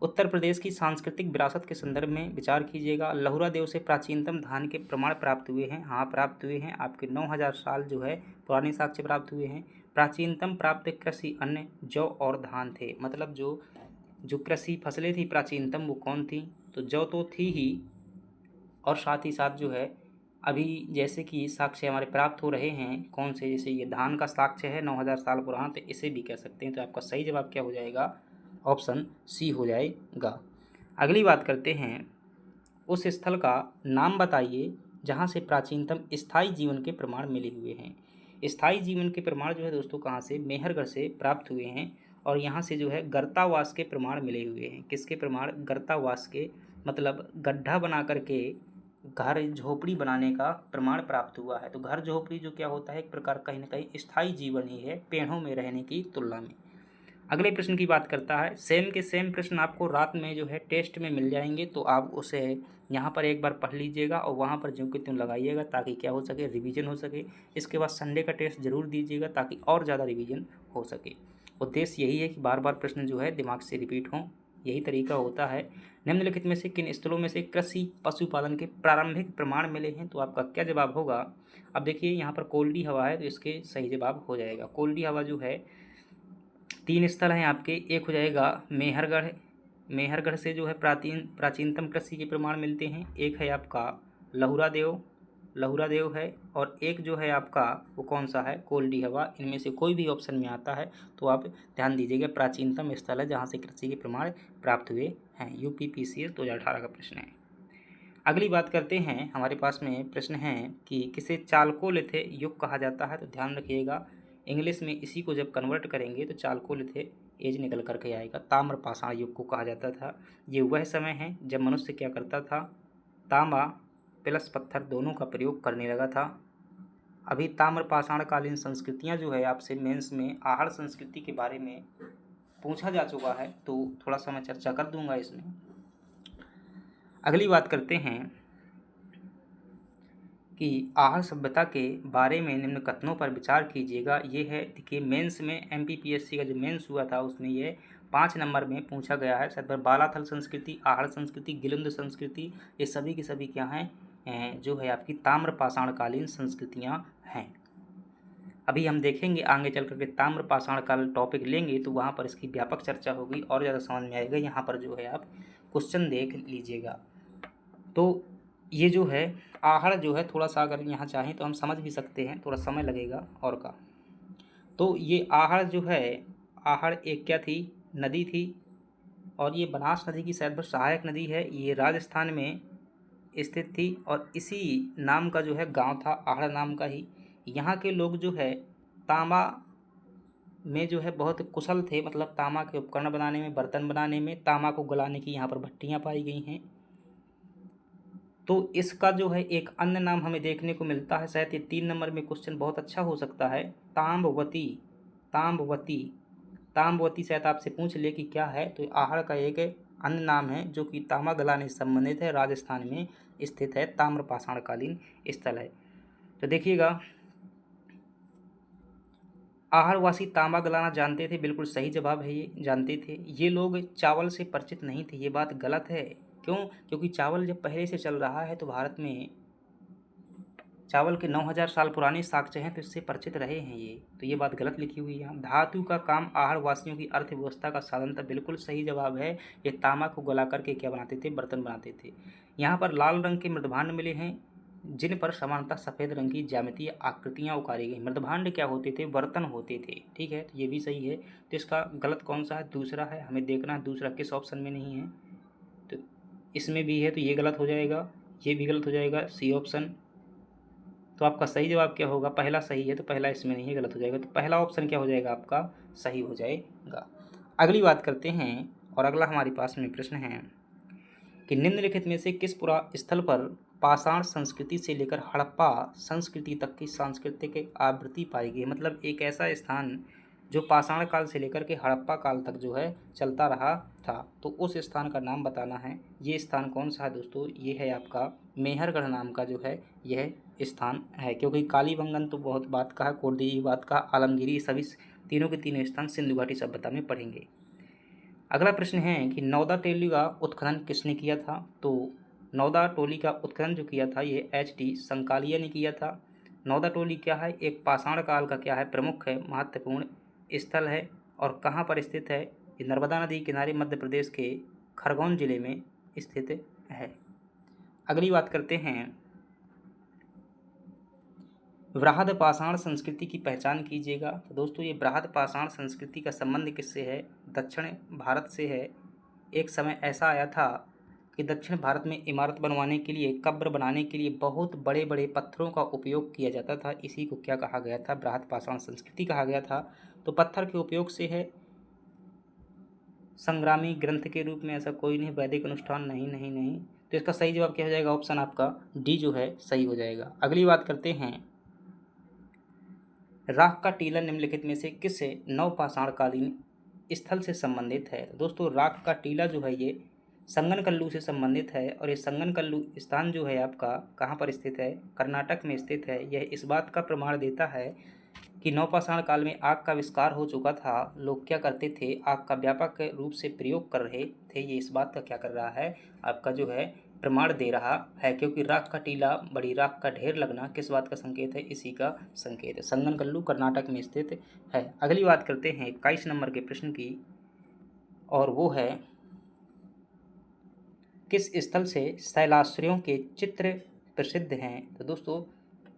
उत्तर प्रदेश की सांस्कृतिक विरासत के संदर्भ में विचार कीजिएगा। लहुरा देव से प्राचीनतम धान के प्रमाण प्राप्त हुए हैं। हाँ, प्राप्त हुए हैं। आपके 9000 साल जो है पुराने साक्ष्य प्राप्त हुए हैं। प्राचीनतम प्राप्त कृषि अन्न जौ और धान थे। मतलब जो जो कृषि फसलें थी प्राचीनतम वो कौन थी, तो जौ तो थी ही, और साथ ही साथ जो है अभी जैसे कि साक्ष्य हमारे प्राप्त हो रहे हैं कौन से, जैसे ये धान का साक्ष्य है 9000 साल पुराना, तो इसे भी कह सकते हैं। तो आपका सही जवाब क्या हो जाएगा, ऑप्शन सी हो जाएगा। अगली बात करते हैं, उस स्थल का नाम बताइए जहाँ से प्राचीनतम स्थायी जीवन के प्रमाण मिले हुए हैं। स्थायी जीवन के प्रमाण जो है दोस्तों कहाँ से, मेहरगढ़ से प्राप्त हुए हैं। और यहाँ से जो है गर्तावास के प्रमाण मिले हुए हैं। किसके प्रमाण, गर्तावास के, मतलब गड्ढा बना करके घर झोपड़ी बनाने का प्रमाण प्राप्त हुआ है। तो घर झोपड़ी जो क्या होता है, एक प्रकार कहीं ना कहीं स्थायी जीवन ही है पेड़ों में रहने की तुलना में। अगले प्रश्न की बात करता है, सेम के सेम प्रश्न आपको रात में जो है टेस्ट में मिल जाएंगे, तो आप उसे यहाँ पर एक बार पढ़ लीजिएगा और वहाँ पर ज्यों कि त्यों लगाइएगा ताकि क्या हो सके, रिवीजन हो सके। इसके बाद संडे का टेस्ट जरूर दीजिएगा ताकि और ज़्यादा रिवीजन हो सके। उद्देश्य यही है कि बार बार प्रश्न जो है दिमाग से रिपीट हों, यही तरीका होता है। निम्नलिखित में से किन स्थलों में से कृषि पशुपालन के प्रारंभिक प्रमाण मिले हैं, तो आपका क्या जवाब होगा। अब देखिए यहाँ पर कोल्डी हवा है तो इसके सही जवाब हो जाएगा। कोल्डी हवा जो है 3 स्थल हैं आपके, एक हो जाएगा मेहरगढ़। मेहरगढ़ से जो है प्राचीनतम कृषि के प्रमाण मिलते हैं। एक है आपका लहुरा देव, लहुरा देव है, और एक जो है आपका वो कौन सा है, कोल्डी हवा। इनमें से कोई भी ऑप्शन में आता है तो आप ध्यान दीजिएगा, प्राचीनतम स्थल है जहाँ से कृषि के प्रमाण प्राप्त हुए हैं। यूपीपीसीएस 2018 का प्रश्न है। अगली बात करते हैं, हमारे पास में प्रश्न है कि किसे चालकोलिथे युग कहा जाता है। तो ध्यान रखिएगा, इंग्लिश में इसी को जब कन्वर्ट करेंगे तो चालकोलिथे एज निकल करके आएगा। ताम्रपाषाण युग को कहा जाता था। ये वह समय है जब मनुष्य क्या करता था, तांबा प्लस पत्थर दोनों का प्रयोग करने लगा था। अभी ताम्रपाषाणकालीन संस्कृतियाँ जो है आपसे मेंस में आहड़ संस्कृति के बारे में पूछा जा चुका है, तो थोड़ा सा मैं चर्चा कर दूंगा इसमें। अगली बात करते हैं कि आहड़ सभ्यता के बारे में निम्न कथनों पर विचार कीजिएगा। ये है, देखिए मेंस में एमपीपीएससी का जो मेंस हुआ था उसमें ये 5 नंबर में पूछा गया है। शायद बालाथल संस्कृति, आहड़ संस्कृति, गिलिंद संस्कृति, ये सभी की सभी क्या हैं, जो है आपकी ताम्रपाषाणकालीन संस्कृतियाँ हैं। अभी हम देखेंगे आगे चल करके ताम्रपाषाण का टॉपिक लेंगे तो वहाँ पर इसकी व्यापक चर्चा होगी और ज़्यादा समझ में आएगा। यहाँ पर जो है आप क्वेश्चन देख लीजिएगा। तो ये जो है आहड़ जो है, थोड़ा सा अगर यहाँ चाहें तो हम समझ भी सकते हैं, थोड़ा समय लगेगा और का। तो ये आहड़ जो है, आहड़ एक क्या थी, नदी थी, और ये बनास नदी की शायद सहायक नदी है। ये राजस्थान में स्थित थी और इसी नाम का जो है गांव था, आहड़ नाम का ही। यहाँ के लोग जो है तांबा में जो है बहुत कुशल थे, मतलब तांबा के उपकरण बनाने में, बर्तन बनाने में, तांबा को गलाने की यहाँ पर भट्टियाँ पाई गई हैं। तो इसका जो है एक अन्य नाम हमें देखने को मिलता है, शायद ये 3 नंबर में क्वेश्चन बहुत अच्छा हो सकता है, ताम्रवती। ताम्रवती, ताम्रवती शायद आपसे पूछ ले कि क्या है, तो आहड़ का एक अन्य नाम है जो कि तांबा गलाने से संबंधित है, राजस्थान में स्थित है, ताम्रपाषाणकालीन स्थल है। तो देखिएगा, आहड़वासी तांबा गलाना जानते थे, बिल्कुल सही जवाब है, ये जानते थे। ये लोग चावल से परिचित नहीं थे, ये बात गलत है। क्यों, क्योंकि चावल जब पहले से चल रहा है तो भारत में चावल के 9000 साल पुराने साक्ष्य हैं तो इससे परिचित रहे हैं ये, तो ये बात गलत लिखी हुई है यहाँ। धातु का काम आहार वासियों की अर्थव्यवस्था का साधन था, बिल्कुल सही जवाब है। ये तांबा को गला करके क्या बनाते थे, बर्तन बनाते थे। यहाँ पर लाल रंग के मृदभांड मिले हैं जिन पर सामान्यतः सफ़ेद रंग की ज्यामितीय आकृतियाँ उकारी गई। मृदभांड क्या होते थे, बर्तन होते थे, ठीक है, तो ये भी सही है। तो इसका गलत कौन सा है, दूसरा है, हमें देखना है दूसरा किस ऑप्शन में नहीं है। तो इसमें भी है तो ये गलत हो जाएगा, ये भी गलत हो जाएगा, सी ऑप्शन। तो आपका सही जवाब क्या होगा, पहला सही है तो पहला इसमें नहीं है, गलत हो जाएगा। तो पहला ऑप्शन क्या हो जाएगा आपका, सही हो जाएगा। अगली बात करते हैं और अगला हमारे पास में प्रश्न है कि निम्नलिखित में से किस पुरा स्थल पर पाषाण संस्कृति से लेकर हड़प्पा संस्कृति तक की सांस्कृतिक आवृत्ति पाई गई। मतलब एक ऐसा स्थान जो पाषाण काल से लेकर के हड़प्पा काल तक जो है चलता रहा था, तो उस स्थान का नाम बताना है। ये स्थान कौन सा है दोस्तों, ये है आपका मेहरगढ़ नाम का जो है यह स्थान है, क्योंकि कालीबंगन तो बहुत बात का है, कोटदेवी बात का, आलमगिरी, सभी तीनों के तीनों स्थान सिंधु घाटी सभ्यता में पढ़ेंगे। अगला प्रश्न है कि नौदा टोली का उत्खनन किसने किया था। तो नौदा टोली का उत्खनन जो किया था ये एच.टी. संकालिया ने किया था। नौदा टोली क्या है, एक पाषाण काल का क्या है, प्रमुख है, महत्वपूर्ण स्थल है और कहाँ पर स्थित है, ये नर्मदा नदी किनारे मध्य प्रदेश के खरगोन जिले में स्थित है। अगली बात करते हैं, बृहद पाषाण संस्कृति की पहचान कीजिएगा। तो दोस्तों ये बृहद पाषाण संस्कृति का संबंध किससे है, दक्षिण भारत से है। एक समय ऐसा आया था कि दक्षिण भारत में इमारत बनवाने के लिए, कब्र बनाने के लिए बहुत बड़े बड़े पत्थरों का उपयोग किया जाता था। इसी को क्या कहा गया था, बृहद पाषाण संस्कृति कहा गया था। तो पत्थर के उपयोग से है, संग्रामी ग्रंथ के रूप में ऐसा कोई नहीं, वैदिक अनुष्ठान नहीं नहीं नहीं। तो इसका सही जवाब क्या हो जाएगा, ऑप्शन आपका डी जो है सही हो जाएगा। अगली बात करते हैं, राख का टीला निम्नलिखित में से किस नवपाषाणकालीन स्थल से संबंधित है। दोस्तों राख का टीला जो है ये संगनकल्लू से संबंधित है और ये संगनकल्लू स्थान जो है आपका कहाँ पर स्थित है, कर्नाटक में स्थित है। यह इस बात का प्रमाण देता है कि नवपाषाण काल में आग का आविष्कार हो चुका था। लोग क्या करते थे, आग का व्यापक रूप से प्रयोग कर रहे थे। ये इस बात का क्या कर रहा है, आपका जो है प्रमाण दे रहा है, क्योंकि राख का टीला, बड़ी राख का ढेर लगना किस बात का संकेत है, इसी का संकेत है। संगनकल्लू कर्नाटक में स्थित है। अगली बात करते हैं 21 नंबर के प्रश्न की, और वो है किस स्थल से शैलाश्रयों के चित्र प्रसिद्ध हैं। तो दोस्तों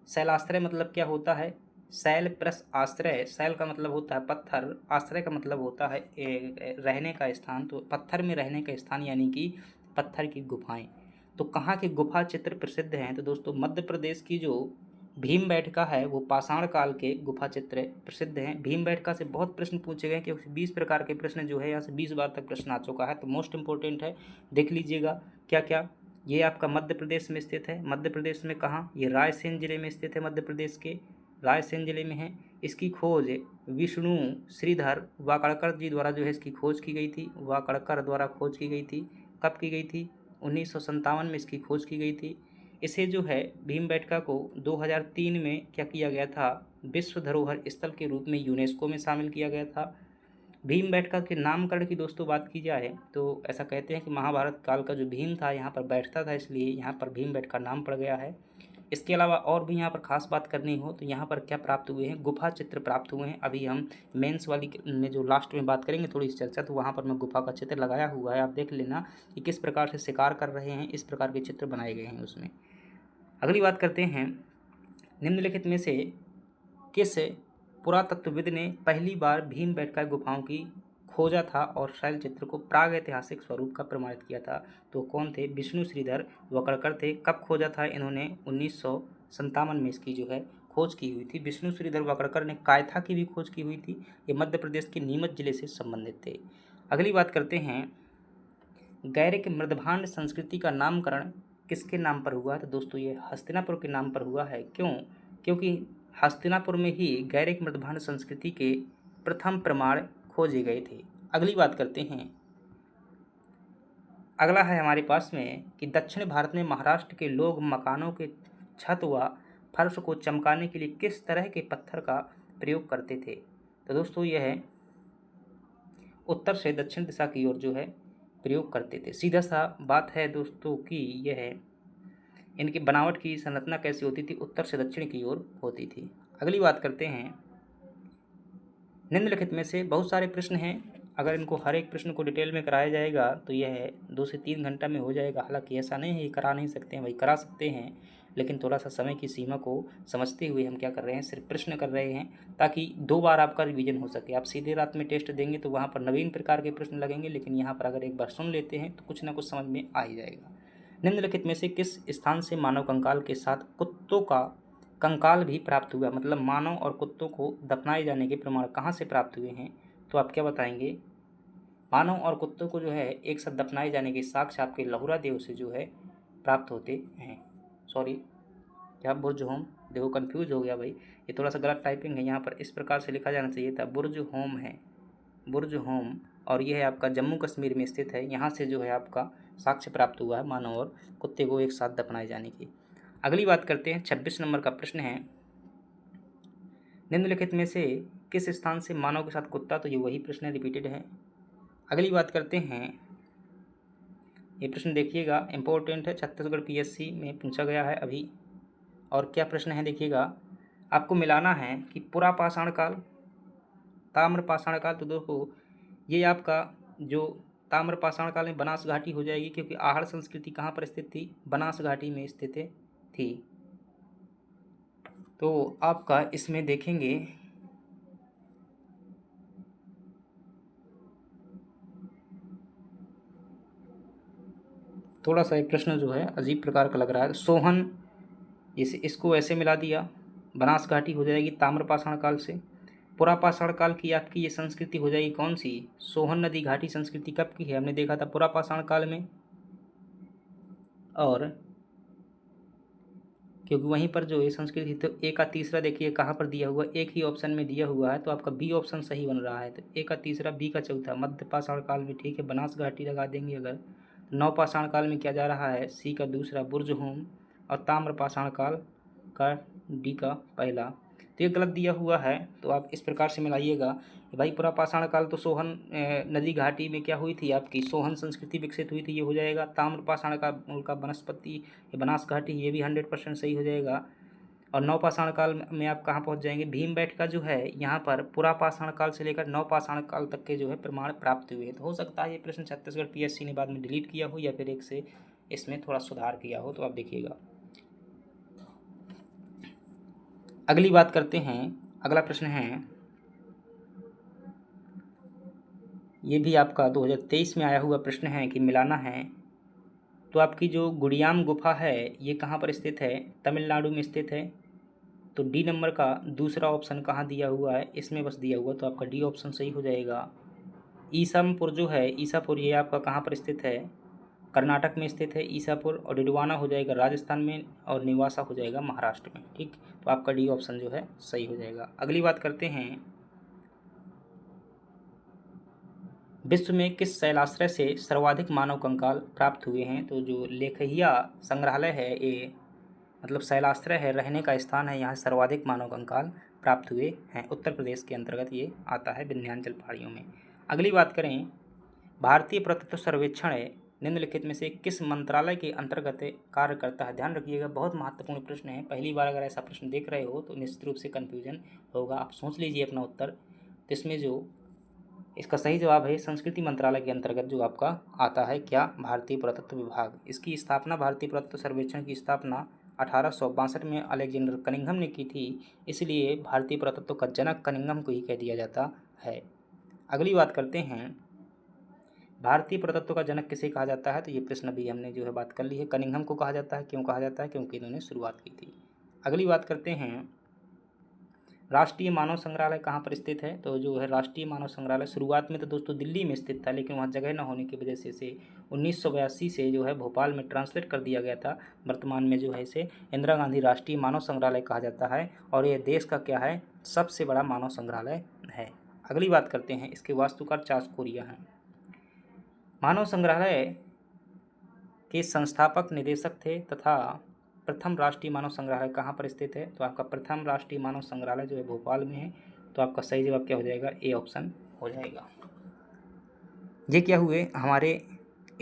शैलाश्रय मतलब क्या होता है, शैल प्लस आश्रय, शैल का मतलब होता है पत्थर, आश्रय का मतलब होता है रहने का स्थान। तो पत्थर में रहने का स्थान यानी कि पत्थर की गुफाएं। तो कहाँ के गुफा चित्र प्रसिद्ध हैं, तो दोस्तों मध्य प्रदेश की जो भीमबेटका है वो पाषाण काल के गुफा चित्र प्रसिद्ध हैं। भीमबेटका से बहुत प्रश्न पूछे गए, क्योंकि 20 प्रकार के प्रश्न जो है यहाँ से 20 बार तक प्रश्न आ चुका है। तो मोस्ट इंपॉर्टेंट है, देख लीजिएगा क्या क्या। ये आपका मध्य प्रदेश में स्थित है। मध्य प्रदेश में कहाँ, ये रायसेन जिले में स्थित है, मध्य प्रदेश के रायसेन जिले में है। इसकी खोज विष्णु श्रीधर वाकड़कर जी द्वारा जो है इसकी खोज की गई थी, वाकड़कर द्वारा खोज की गई थी। कब की गई थी, 1957 में इसकी खोज की गई थी। इसे जो है भीमबेटका को 2003 में क्या किया गया था, विश्व धरोहर स्थल के रूप में यूनेस्को में शामिल किया गया था। भीमबेटका के नामकरण की दोस्तों बात की जाए तो ऐसा कहते हैं कि महाभारत काल का जो भीम था यहाँ पर बैठता था, इसलिए यहाँ पर भीमबेटका नाम पड़ गया है। इसके अलावा और भी यहाँ पर खास बात करनी हो तो यहाँ पर क्या प्राप्त हुए हैं, गुफा चित्र प्राप्त हुए हैं। अभी हम मेंस वाली में जो लास्ट में बात करेंगे थोड़ी सी चर्चा, तो वहाँ पर मैं गुफा का चित्र लगाया हुआ है, आप देख लेना कि किस प्रकार से शिकार कर रहे हैं, इस प्रकार के चित्र बनाए गए हैं उसमें। अगली बात करते हैं, निम्नलिखित में से किस पुरातत्वविद ने पहली बार भीमबेटका गुफाओं की खोजा था और शैल चित्र को प्राग ऐतिहासिक स्वरूप का प्रमाणित किया था। तो कौन थे, विष्णु श्रीधर वकड़कर थे। कब खोजा था इन्होंने, 1957 में इसकी जो है खोज की हुई थी। विष्णु श्रीधर वकड़कर ने कायथा की भी खोज की हुई थी। ये मध्य प्रदेश के नीमच जिले से संबंधित थे। अगली बात करते हैं, गैरिक मृदभांड संस्कृति का नामकरण किसके नाम पर हुआ। तो दोस्तों ये हस्तिनापुर के नाम पर हुआ है। क्यों, क्योंकि हस्तिनापुर में ही गैरिक मृदभांड संस्कृति के प्रथम प्रमाण खोजे गए थे। अगली बात करते हैं, अगला है हमारे पास में कि दक्षिण भारत में महाराष्ट्र के लोग मकानों के छत व फर्श को चमकाने के लिए किस तरह के पत्थर का प्रयोग करते थे। तो दोस्तों यह है उत्तर से दक्षिण दिशा की ओर जो है प्रयोग करते थे। सीधा सा बात है दोस्तों कि यह है इनकी बनावट की संरचना कैसी होती थी, उत्तर से दक्षिण की ओर होती थी। अगली बात करते हैं, निम्नलिखित में से बहुत सारे प्रश्न हैं, अगर इनको हर एक प्रश्न को डिटेल में कराया जाएगा तो यह 2 से 3 घंटा में हो जाएगा। हालांकि ऐसा नहीं है, करा नहीं सकते हैं भाई, करा सकते हैं, लेकिन थोड़ा सा समय की सीमा को समझते हुए हम क्या कर रहे हैं, सिर्फ प्रश्न कर रहे हैं, ताकि 2 बार आपका रिवीजन हो सके। आप सीधे रात में टेस्ट देंगे तो वहाँ पर नवीन प्रकार के प्रश्न लगेंगे, लेकिन यहाँ पर अगर एक बार सुन लेते हैं तो कुछ ना कुछ समझ में आ ही जाएगा। निम्नलिखित में से किस स्थान से मानव कंकाल के साथ कुत्तों का कंकाल भी प्राप्त हुआ, मतलब मानव और कुत्तों को दफनाए जाने के प्रमाण कहाँ से प्राप्त हुए हैं, तो आप क्या बताएंगे, मानव और कुत्तों को जो है एक साथ दफनाए जाने के साक्ष्य आपके लहुरा देव से जो है प्राप्त होते हैं। सॉरी, क्या बुर्ज होम, देखो कंफ्यूज हो गया भाई, ये थोड़ा सा गलत टाइपिंग है, यहाँ पर इस प्रकार से लिखा जाना चाहिए था, बुर्ज होम है, बुर्ज होम, और ये है आपका जम्मू कश्मीर में स्थित है। यहाँ से जो है आपका साक्ष्य प्राप्त हुआ है मानव और कुत्ते को एक साथ दफनाए जाने की। अगली बात करते हैं, 26 नंबर का प्रश्न है, निम्नलिखित में से किस स्थान से मानव के साथ कुत्ता, तो ये वही प्रश्न रिपीटेड है। अगली बात करते हैं, ये प्रश्न देखिएगा इंपॉर्टेंट है, छत्तीसगढ़ पीएससी में पूछा गया है अभी। और क्या प्रश्न है देखिएगा, आपको मिलाना है कि पुरा पाषाण काल, ताम्र पाषाण काल, तो देखो ये आपका जो ताम्र पाषाण काल में बनास घाटी हो जाएगी, क्योंकि आहड़ संस्कृति कहाँ पर स्थित थी, बनास घाटी में स्थित थी। तो आपका इसमें देखेंगे थोड़ा सा एक प्रश्न जो है अजीब प्रकार का लग रहा है, सोहन, इसको ऐसे मिला दिया, बनास घाटी हो जाएगी ताम्र पाषाण काल से। पुरा पाषाण काल की आपकी ये संस्कृति हो जाएगी कौन सी, सोहन नदी घाटी संस्कृति कब की है, हमने देखा था पुरा पाषाण काल में। और क्योंकि वहीं पर जो ये संस्कृति, तो ए का तीसरा देखिए कहाँ पर दिया हुआ, एक ही ऑप्शन में दिया हुआ है, तो आपका बी ऑप्शन सही बन रहा है। तो ए का तीसरा, बी का चौथा, मध्य पाषाण काल में, ठीक है, बनास घाटी लगा देंगे अगर। नव पाषाण काल में क्या जा रहा है, सी का दूसरा बुर्ज होम, और ताम्र पाषाण काल का डी का पहला। तो ये गलत दिया हुआ है, तो आप इस प्रकार से मिलाइएगा भाई, पुरा पाषाण काल तो सोहन नदी घाटी में क्या हुई थी, आपकी सोहन संस्कृति विकसित हुई थी, ये हो जाएगा। ताम्र पाषाण का उनका वनस्पति बनास घाटी, ये भी 100% सही हो जाएगा। और नव पाषाण काल में आप कहाँ पहुँच जाएंगे, भीमबेटका जो है यहाँ पर पुरा पाषाण काल से लेकर नव पाषाण काल तक के जो है प्रमाण प्राप्त हुए हैं। तो हो सकता है ये प्रश्न छत्तीसगढ़ पीएससी ने बाद में डिलीट किया हो, या फिर एक से इसमें थोड़ा सुधार किया हो, तो आप देखिएगा। अगली बात करते हैं, अगला प्रश्न है, ये भी आपका 2023 में आया हुआ प्रश्न है कि मिलाना है, तो आपकी जो गुड़ियाम गुफा है ये कहाँ पर स्थित है, तमिलनाडु में स्थित है। तो डी नंबर का दूसरा ऑप्शन कहाँ दिया हुआ है, इसमें बस दिया हुआ, तो आपका डी ऑप्शन सही हो जाएगा। ईसापुर जो है, ईसापुर ये आपका कहाँ पर स्थित है, कर्नाटक में स्थित है ईसापुर, और डिडवाना हो जाएगा राजस्थान में, और निवासा हो जाएगा महाराष्ट्र में, ठीक। तो आपका डी ऑप्शन जो है सही हो जाएगा। अगली बात करते हैं, विश्व में किस शैलाश्रय से सर्वाधिक मानव कंकाल प्राप्त हुए हैं, तो जो लेखहिया संग्रहालय है, ये मतलब शैलाश्रय है, रहने का स्थान है, यहाँ सर्वाधिक मानव कंकाल प्राप्त हुए हैं, उत्तर प्रदेश के अंतर्गत ये आता है, विंध्याचल पहाड़ियों में। अगली बात करें, भारतीय पुरातत्व सर्वेक्षण निम्नलिखित में से किस मंत्रालय के अंतर्गत कार्य करता है, ध्यान रखिएगा, बहुत महत्वपूर्ण प्रश्न है, पहली बार अगर ऐसा प्रश्न देख रहे हो तो निश्चित रूप से कन्फ्यूजन होगा, आप सोच लीजिए अपना उत्तर। तो इसमें जो इसका सही जवाब है संस्कृति मंत्रालय के अंतर्गत जो आपका आता है, क्या, भारतीय पुरातत्व विभाग। इसकी स्थापना, भारतीय पुरातत्व सर्वेक्षण की स्थापना 1862 में अलेक्जेंडर कनिंघम ने की थी, इसलिए भारतीय पुरातत्व का जनक कनिंघम को ही कह दिया जाता है। अगली बात करते हैं, भारतीय पुरातत्व का जनक किसे कहा जाता है, तो ये प्रश्न भी हमने जो है बात कर ली है, कनिंघम को कहा जाता है। क्यों कहा जाता है, क्योंकि इन्होंने शुरुआत की थी। अगली बात करते हैं, राष्ट्रीय मानव संग्रहालय कहाँ पर स्थित है, तो जो है राष्ट्रीय मानव संग्रहालय शुरुआत में तो दोस्तों दिल्ली में स्थित था, लेकिन वहाँ जगह न होने की वजह से इसे 1982 से जो है भोपाल में ट्रांसलेट कर दिया गया था। वर्तमान में जो है इसे इंदिरा गांधी राष्ट्रीय मानव संग्रहालय कहा जाता है, और यह देश का क्या है, सबसे बड़ा मानव संग्रहालय है। अगली बात करते हैं, इसके वास्तुकार चार्ल्स कोरिया हैं। मानव संग्रहालय के संस्थापक निदेशक थे तथा प्रथम राष्ट्रीय मानव संग्रहालय कहाँ पर स्थित है, तो आपका प्रथम राष्ट्रीय मानव संग्रहालय जो है भोपाल में है। तो आपका सही जवाब क्या हो जाएगा, ए ऑप्शन हो जाएगा। ये क्या हुए हमारे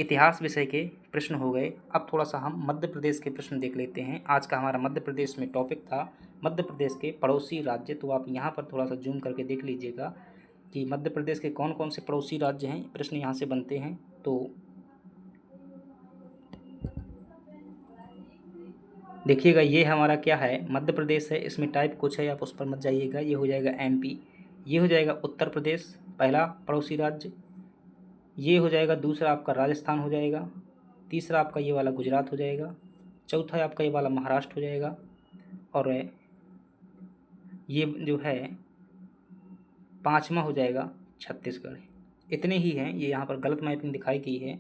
इतिहास विषय के प्रश्न हो गए। अब थोड़ा सा हम मध्य प्रदेश के प्रश्न देख लेते हैं। आज का हमारा मध्य प्रदेश में टॉपिक था मध्य प्रदेश के पड़ोसी राज्य। तो आप यहाँ पर थोड़ा सा जूम करके देख लीजिएगा कि मध्य प्रदेश के कौन कौन से पड़ोसी राज्य हैं, प्रश्न यहाँ से बनते हैं। तो देखिएगा ये हमारा क्या है, मध्य प्रदेश है, इसमें टाइप कुछ है, आप उस पर मत जाइएगा। ये हो जाएगा एमपी, ये हो जाएगा उत्तर प्रदेश पहला पड़ोसी राज्य, ये हो जाएगा दूसरा आपका राजस्थान हो जाएगा, तीसरा आपका ये वाला गुजरात हो जाएगा, चौथा आपका ये वाला महाराष्ट्र हो जाएगा, और ये जो है पाँचवा हो जाएगा छत्तीसगढ़। इतने ही हैं, ये यहाँ पर गलत मैपिंग दिखाई गई है।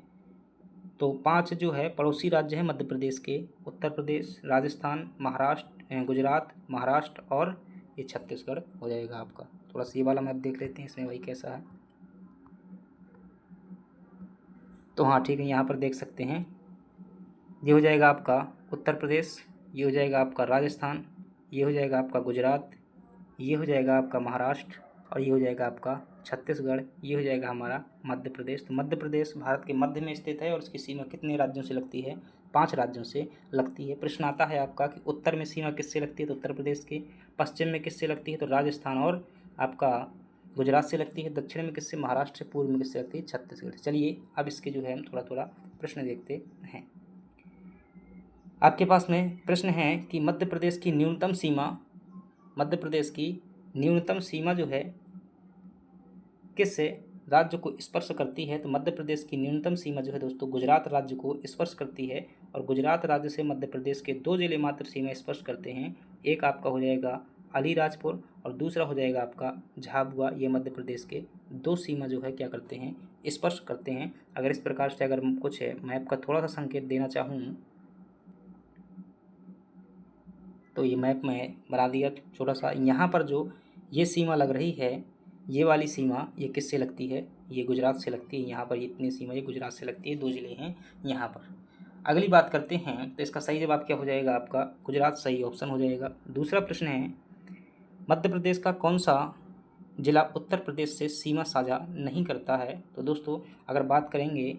तो 5 जो है पड़ोसी राज्य हैं मध्य प्रदेश के, उत्तर प्रदेश, राजस्थान, महाराष्ट्र, गुजरात, महाराष्ट्र और ये छत्तीसगढ़ हो जाएगा आपका। थोड़ा सा ये वाला मैप देख लेते हैं, इसमें वही कैसा है। तो हाँ ठीक है, यहाँ पर देख सकते हैं, ये हो जाएगा आपका उत्तर प्रदेश, ये हो जाएगा आपका राजस्थान, ये हो जाएगा आपका गुजरात, ये हो जाएगा आपका महाराष्ट्र और ये हो जाएगा आपका छत्तीसगढ़, ये हो जाएगा हमारा मध्य प्रदेश। तो मध्य प्रदेश भारत के मध्य में स्थित है और उसकी सीमा कितने राज्यों से लगती है? 5 राज्यों से लगती है। प्रश्न आता है आपका कि उत्तर में सीमा किससे लगती है? तो उत्तर प्रदेश के। पश्चिम में किससे लगती है? तो राजस्थान और आपका गुजरात से लगती है। दक्षिण में किससे? महाराष्ट्र से। पूर्व में किससे लगती है? छत्तीसगढ़। चलिए अब इसके जो है हम थोड़ा थोड़ा प्रश्न देखते हैं। आपके पास में प्रश्न है कि मध्य प्रदेश की न्यूनतम सीमा, मध्य प्रदेश की न्यूनतम सीमा जो है किस राज्य को स्पर्श करती है? तो मध्य प्रदेश की न्यूनतम सीमा जो है दोस्तों गुजरात राज्य को स्पर्श करती है और गुजरात राज्य से मध्य प्रदेश के 2 जिले मात्र सीमा स्पर्श करते हैं। एक आपका हो जाएगा अलीराजपुर और दूसरा हो जाएगा आपका झाबुआ। ये मध्य प्रदेश के 2 सीमा जो है क्या करते हैं? स्पर्श करते हैं। अगर इस प्रकार से अगर कुछ है मैप का थोड़ा सा संकेत देना चाहूँ तो ये मैप मैं बना दिया छोटा सा। यहाँ पर जो ये सीमा लग रही है, ये वाली सीमा ये किससे लगती है? ये गुजरात से लगती है। यहाँ पर इतनी सीमा ये गुजरात से लगती है, 2 जिले हैं यहाँ पर। अगली बात करते हैं, तो इसका सही जवाब क्या हो जाएगा आपका? गुजरात सही ऑप्शन हो जाएगा। दूसरा प्रश्न है, मध्य प्रदेश का कौन सा जिला उत्तर प्रदेश से सीमा साझा नहीं करता है? तो दोस्तों अगर बात करेंगे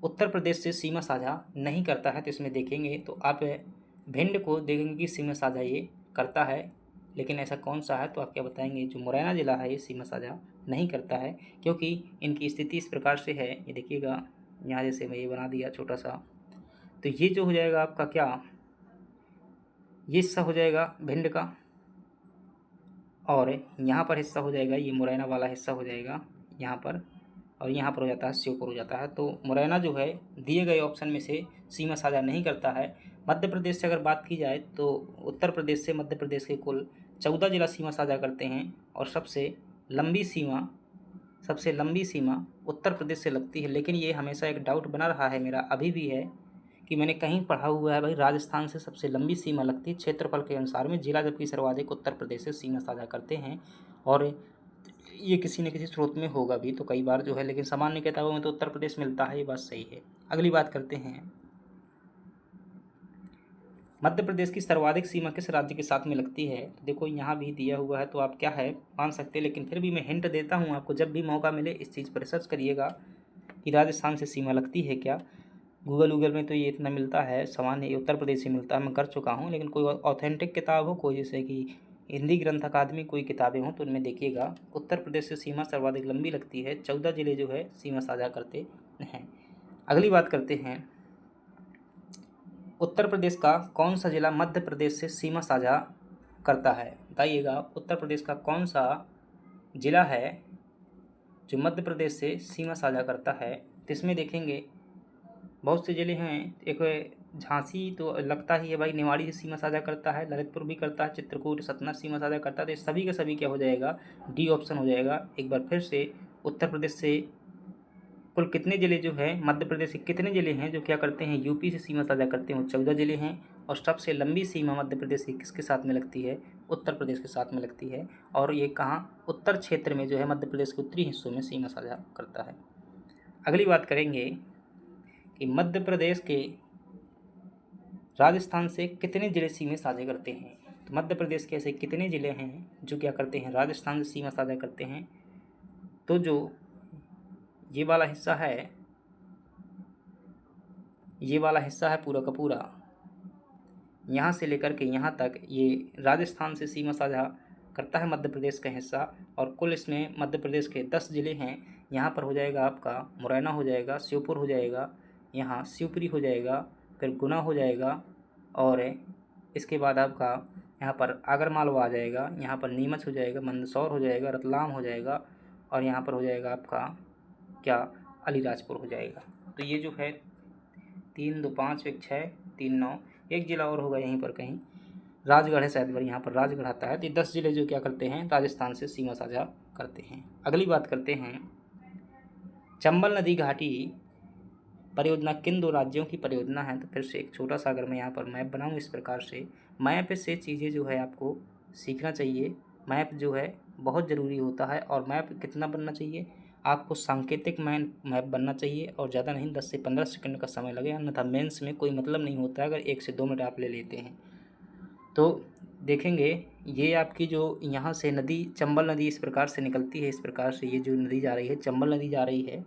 उत्तर प्रदेश से सीमा साझा नहीं करता है तो इसमें देखेंगे तो आप भिंड को देखेंगे कि सीमा साझा ये करता है, लेकिन ऐसा कौन सा है? तो आप क्या बताएंगे? जो मुरैना जिला है ये सीमा साझा नहीं करता है, क्योंकि इनकी स्थिति इस प्रकार से है। ये देखिएगा यहाँ जैसे मैं ये बना दिया छोटा सा, तो ये जो हो जाएगा आपका क्या, ये हिस्सा हो जाएगा भिंड का और यहाँ पर हिस्सा हो जाएगा ये मुरैना वाला हिस्सा हो जाएगा यहाँ पर, और यहाँ पर हो जाता है श्योपुर हो जाता है। तो मुरैना जो है दिए गए ऑप्शन में से सीमा साझा नहीं करता है। मध्य प्रदेश से अगर बात की जाए तो उत्तर प्रदेश से मध्य प्रदेश के कुल 14 जिला सीमा साझा करते हैं और सबसे लंबी सीमा उत्तर प्रदेश से लगती है। लेकिन ये हमेशा एक डाउट बना रहा है मेरा, अभी भी है, कि मैंने कहीं पढ़ा हुआ है भाई राजस्थान से सबसे लंबी सीमा लगती है क्षेत्रफल के अनुसार में जिला, जबकि सर्वाधिक उत्तर प्रदेश से सीमा साझा करते हैं। और ये किसी न किसी स्रोत में होगा भी तो कई बार जो है, लेकिन सामान्य किताबों में तो उत्तर प्रदेश मिलता है, ये बात सही है। अगली बात करते हैं, मध्य प्रदेश की सर्वाधिक सीमा किस राज्य के साथ में लगती है? तो देखो यहाँ भी दिया हुआ है तो आप क्या है मान सकते हैं, लेकिन फिर भी मैं हिंट देता हूँ आपको, जब भी मौका मिले इस चीज़ पर रिसर्च करिएगा कि राजस्थान से सीमा लगती है क्या। गूगल में तो ये इतना मिलता है, सामान्य उत्तर प्रदेश से मिलता है, मैं कर चुका हूँ। लेकिन कोई ऑथेंटिक किताब हो, कोई जैसे कि हिंदी ग्रंथ अकादमी कोई किताबें हों तो उनमें देखिएगा उत्तर प्रदेश से सीमा सर्वाधिक लंबी लगती है। 14 जिले जो है सीमा साझा करते हैं। अगली बात करते हैं, उत्तर प्रदेश का कौन सा जिला मध्य प्रदेश से सीमा साझा करता है? बताइएगा उत्तर प्रदेश का कौन सा जिला है जो मध्य प्रदेश से सीमा साझा करता है? तो इसमें देखेंगे बहुत से जिले हैं। एक झांसी तो लगता ही है भाई, निवाड़ी से सीमा साझा करता है, ललितपुर भी करता है, चित्रकूट सतना सीमा साझा करता है। तो सभी के सभी क्या हो जाएगा? डी ऑप्शन हो जाएगा। एक बार फिर से, उत्तर प्रदेश से कुल कितने जिले जो है, मध्य प्रदेश के कितने जिले हैं जो क्या करते हैं यूपी से सीमा साझा करते हैं? 14 जिले हैं। और सबसे लंबी सीमा मध्य प्रदेश की किसके साथ में लगती है? उत्तर प्रदेश के साथ में लगती है। और ये कहाँ? उत्तर क्षेत्र में जो है मध्य प्रदेश के उत्तरी हिस्सों में सीमा साझा करता है। अगली बात करेंगे कि मध्य प्रदेश के राजस्थान से कितने जिले सीमा साझा करते हैं? तो मध्य प्रदेश के ऐसे कितने जिले हैं जो क्या करते हैं राजस्थान से सीमा साझा करते हैं? तो जो ये वाला हिस्सा है ये वाला हिस्सा है पूरा का पूरा, यहाँ से लेकर के यहाँ तक ये राजस्थान से सीमा साझा करता है मध्य प्रदेश का हिस्सा। और कुल इसमें मध्य प्रदेश के 10 ज़िले हैं। यहाँ पर हो जाएगा आपका मुरैना हो जाएगा, श्योपुर हो जाएगा, यहाँ शिवपुरी हो जाएगा, फिर गुना हो जाएगा, और इसके बाद आपका यहाँ पर आगरमालवा आ जाएगा, यहाँ पर नीमच हो जाएगा, मंदसौर हो जाएगा, रतलाम हो जाएगा, और यहाँ पर हो जाएगा आपका क्या, अलीराजपुर हो जाएगा। तो ये जो है 3 2 5 1 6 3 9, एक ज़िला और होगा यहीं पर कहीं, राजगढ़ है शायद, पर यहाँ पर राजगढ़ आता है। तो ये 10 ज़िले जो क्या करते हैं, राजस्थान से सीमा साझा करते हैं। अगली बात करते हैं, चंबल नदी घाटी परियोजना किन 2 राज्यों की परियोजना है। तो फिर से एक छोटा सा अगर मैं यहाँ पर मैप बनाऊँ इस प्रकार से, मैप से चीज़ें जो है आपको सीखना चाहिए। मैप जो है बहुत ज़रूरी होता है, और मैप कितना बनना चाहिए, आपको सांकेतिक मैप बनना चाहिए, और ज़्यादा नहीं, 10 से 15 सेकंड का समय लगे, अन्यथा मेंस में कोई मतलब नहीं होता है अगर 1 से 2 मिनट आप ले लेते हैं। तो देखेंगे ये आपकी जो यहाँ से नदी, चंबल नदी इस प्रकार से निकलती है, इस प्रकार से ये जो नदी जा रही है, चंबल नदी जा रही है,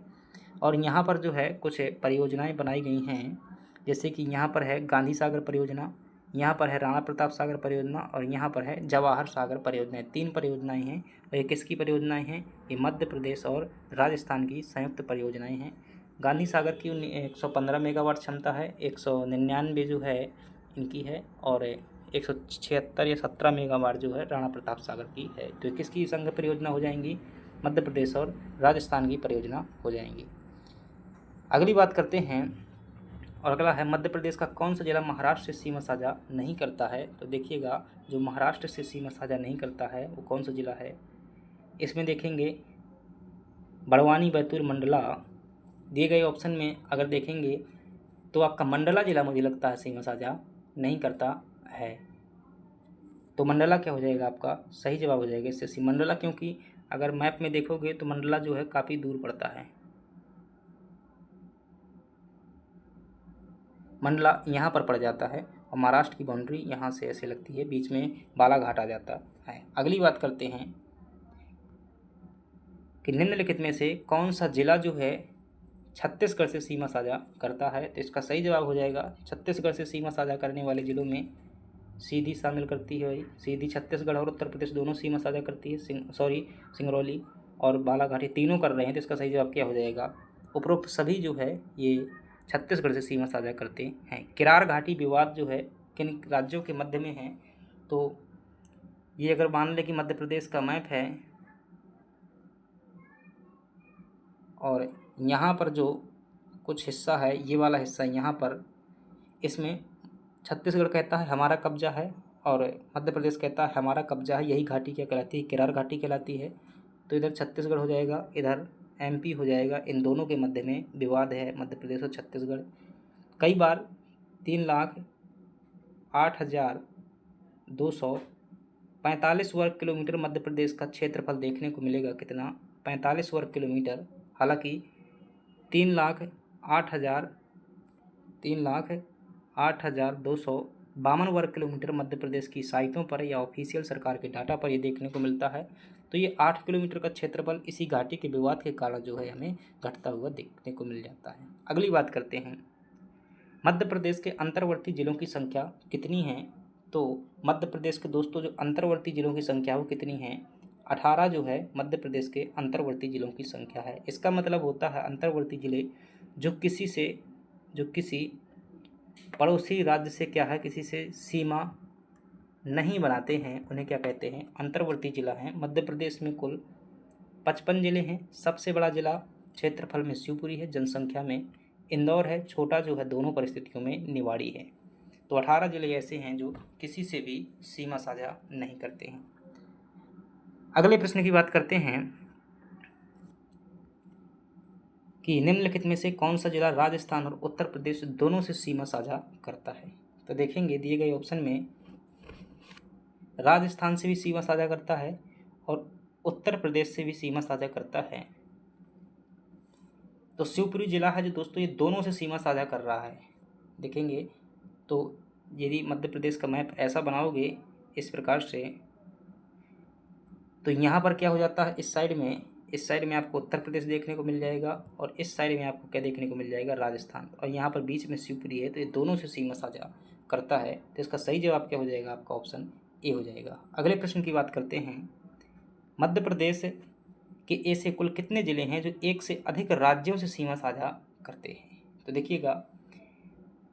और यहाँ पर जो है कुछ परियोजनाएं बनाई गई हैं। जैसे कि यहाँ पर है गांधी सागर परियोजना, यहाँ पर है राणा प्रताप सागर परियोजना, और यहाँ पर है जवाहर सागर परियोजनाएं। 3 परियोजनाएं हैं, और ये किसकी परियोजनाएं हैं, ये मध्य प्रदेश और राजस्थान की संयुक्त परियोजनाएं हैं। गांधी सागर की 115 मेगावाट क्षमता है, 199 जो है इनकी है, और 176 या 17 मेगावाट जो है राणा प्रताप सागर की है। तो किसकी संघ परियोजना हो जाएंगी, मध्य प्रदेश और राजस्थान की परियोजना हो जाएंगी। अगली बात करते हैं, और अगला है मध्य प्रदेश का कौन सा जिला महाराष्ट्र से सीमा साझा नहीं करता है। तो देखिएगा जो महाराष्ट्र से सीमा साझा नहीं करता है वो कौन सा जिला है। इसमें देखेंगे बड़वानी, बैतूल, मंडला दिए गए ऑप्शन में अगर देखेंगे तो आपका मंडला जिला मुझे लगता है सीमा साझा नहीं करता है। तो मंडला क्या हो जाएगा, आपका सही जवाब हो जाएगा इससे मंडला, क्योंकि अगर मैप में देखोगे तो मंडला जो है काफ़ी दूर पड़ता है। मंडला यहाँ पर पड़ जाता है, और महाराष्ट्र की बाउंड्री यहाँ से ऐसे लगती है, बीच में बालाघाट आ जाता है। अगली बात करते हैं कि निम्नलिखित में से कौन सा जिला जो है छत्तीसगढ़ से सीमा साझा करता है। तो इसका सही जवाब हो जाएगा छत्तीसगढ़ से सीमा साझा करने वाले जिलों में सीधी शामिल करती है। भाई सीधी छत्तीसगढ़ और उत्तर प्रदेश दोनों सीमा साझा करती है। सिंगरौली और बालाघाट ये तीनों कर रहे हैं। तो इसका सही जवाब क्या हो जाएगा, उपरोक्त सभी जो है ये छत्तीसगढ़ से सीमा साझा करते हैं। किरार घाटी विवाद जो है किन राज्यों के मध्य में है। तो ये अगर मान लें कि मध्य प्रदेश का मैप है, और यहाँ पर जो कुछ हिस्सा है, ये वाला हिस्सा यहाँ पर, इसमें छत्तीसगढ़ कहता है हमारा कब्जा है, और मध्य प्रदेश कहता है हमारा कब्जा है। यही घाटी क्या कहलाती है, किरार घाटी कहलाती है। तो इधर छत्तीसगढ़ हो जाएगा, इधर एमपी हो जाएगा। इन दोनों के मध्य में विवाद है, मध्य प्रदेश और छत्तीसगढ़। कई बार 3,08,245 वर्ग किलोमीटर मध्य प्रदेश का क्षेत्रफल देखने को मिलेगा। कितना, 45 वर्ग किलोमीटर। हालांकि 3,08,252 वर्ग किलोमीटर मध्य प्रदेश की साइटों पर या ऑफिशियल सरकार के डाटा पर ये देखने को मिलता है। तो ये 8 किलोमीटर का क्षेत्रफल इसी घाटी के विवाद के कारण जो है हमें घटता हुआ देखने को मिल जाता है। अगली बात करते हैं, मध्य प्रदेश के अंतर्वर्ती जिलों की संख्या कितनी है। तो मध्य प्रदेश के दोस्तों जो अंतर्वर्ती जिलों की संख्या वो कितनी है, 18 जो है मध्य प्रदेश के अंतर्वर्ती जिलों की संख्या है। इसका मतलब होता है अंतर्वर्ती जिले जो किसी पड़ोसी राज्य से क्या है, किसी से सीमा नहीं बनाते हैं, उन्हें क्या कहते हैं, अंतर्वर्ती जिला हैं। मध्य प्रदेश में कुल 55 जिले हैं। सबसे बड़ा जिला क्षेत्रफल में शिवपुरी है, जनसंख्या में इंदौर है, छोटा जो है दोनों परिस्थितियों में निवाड़ी है। तो 18 जिले ऐसे हैं जो किसी से भी सीमा साझा नहीं करते हैं। अगले प्रश्न की बात करते हैं कि निम्नलिखित में से कौन सा जिला राजस्थान और उत्तर प्रदेश दोनों से सीमा साझा करता है। तो देखेंगे दिए गए ऑप्शन में राजस्थान से भी सीमा साझा करता है और उत्तर प्रदेश से भी सीमा साझा करता है। तो शिवपुरी जिला है जो दोस्तों ये दोनों से सीमा साझा कर रहा है। देखेंगे तो यदि मध्य प्रदेश का मैप ऐसा बनाओगे इस प्रकार से, तो यहाँ पर क्या हो जाता है, इस साइड में इस साइड में आपको उत्तर प्रदेश देखने को मिल जाएगा और इस साइड में आपको क्या देखने को मिल जाएगा, राजस्थान। और यहाँ पर बीच में शिवपुरी है, तो ये दोनों से सीमा साझा करता है। तो इसका सही जवाब क्या हो जाएगा, आपका ऑप्शन ए हो जाएगा। अगले प्रश्न की बात करते हैं। मध्य प्रदेश के ऐसे कुल कितने जिले हैं जो एक से अधिक राज्यों से सीमा साझा करते हैं? तो देखिएगा,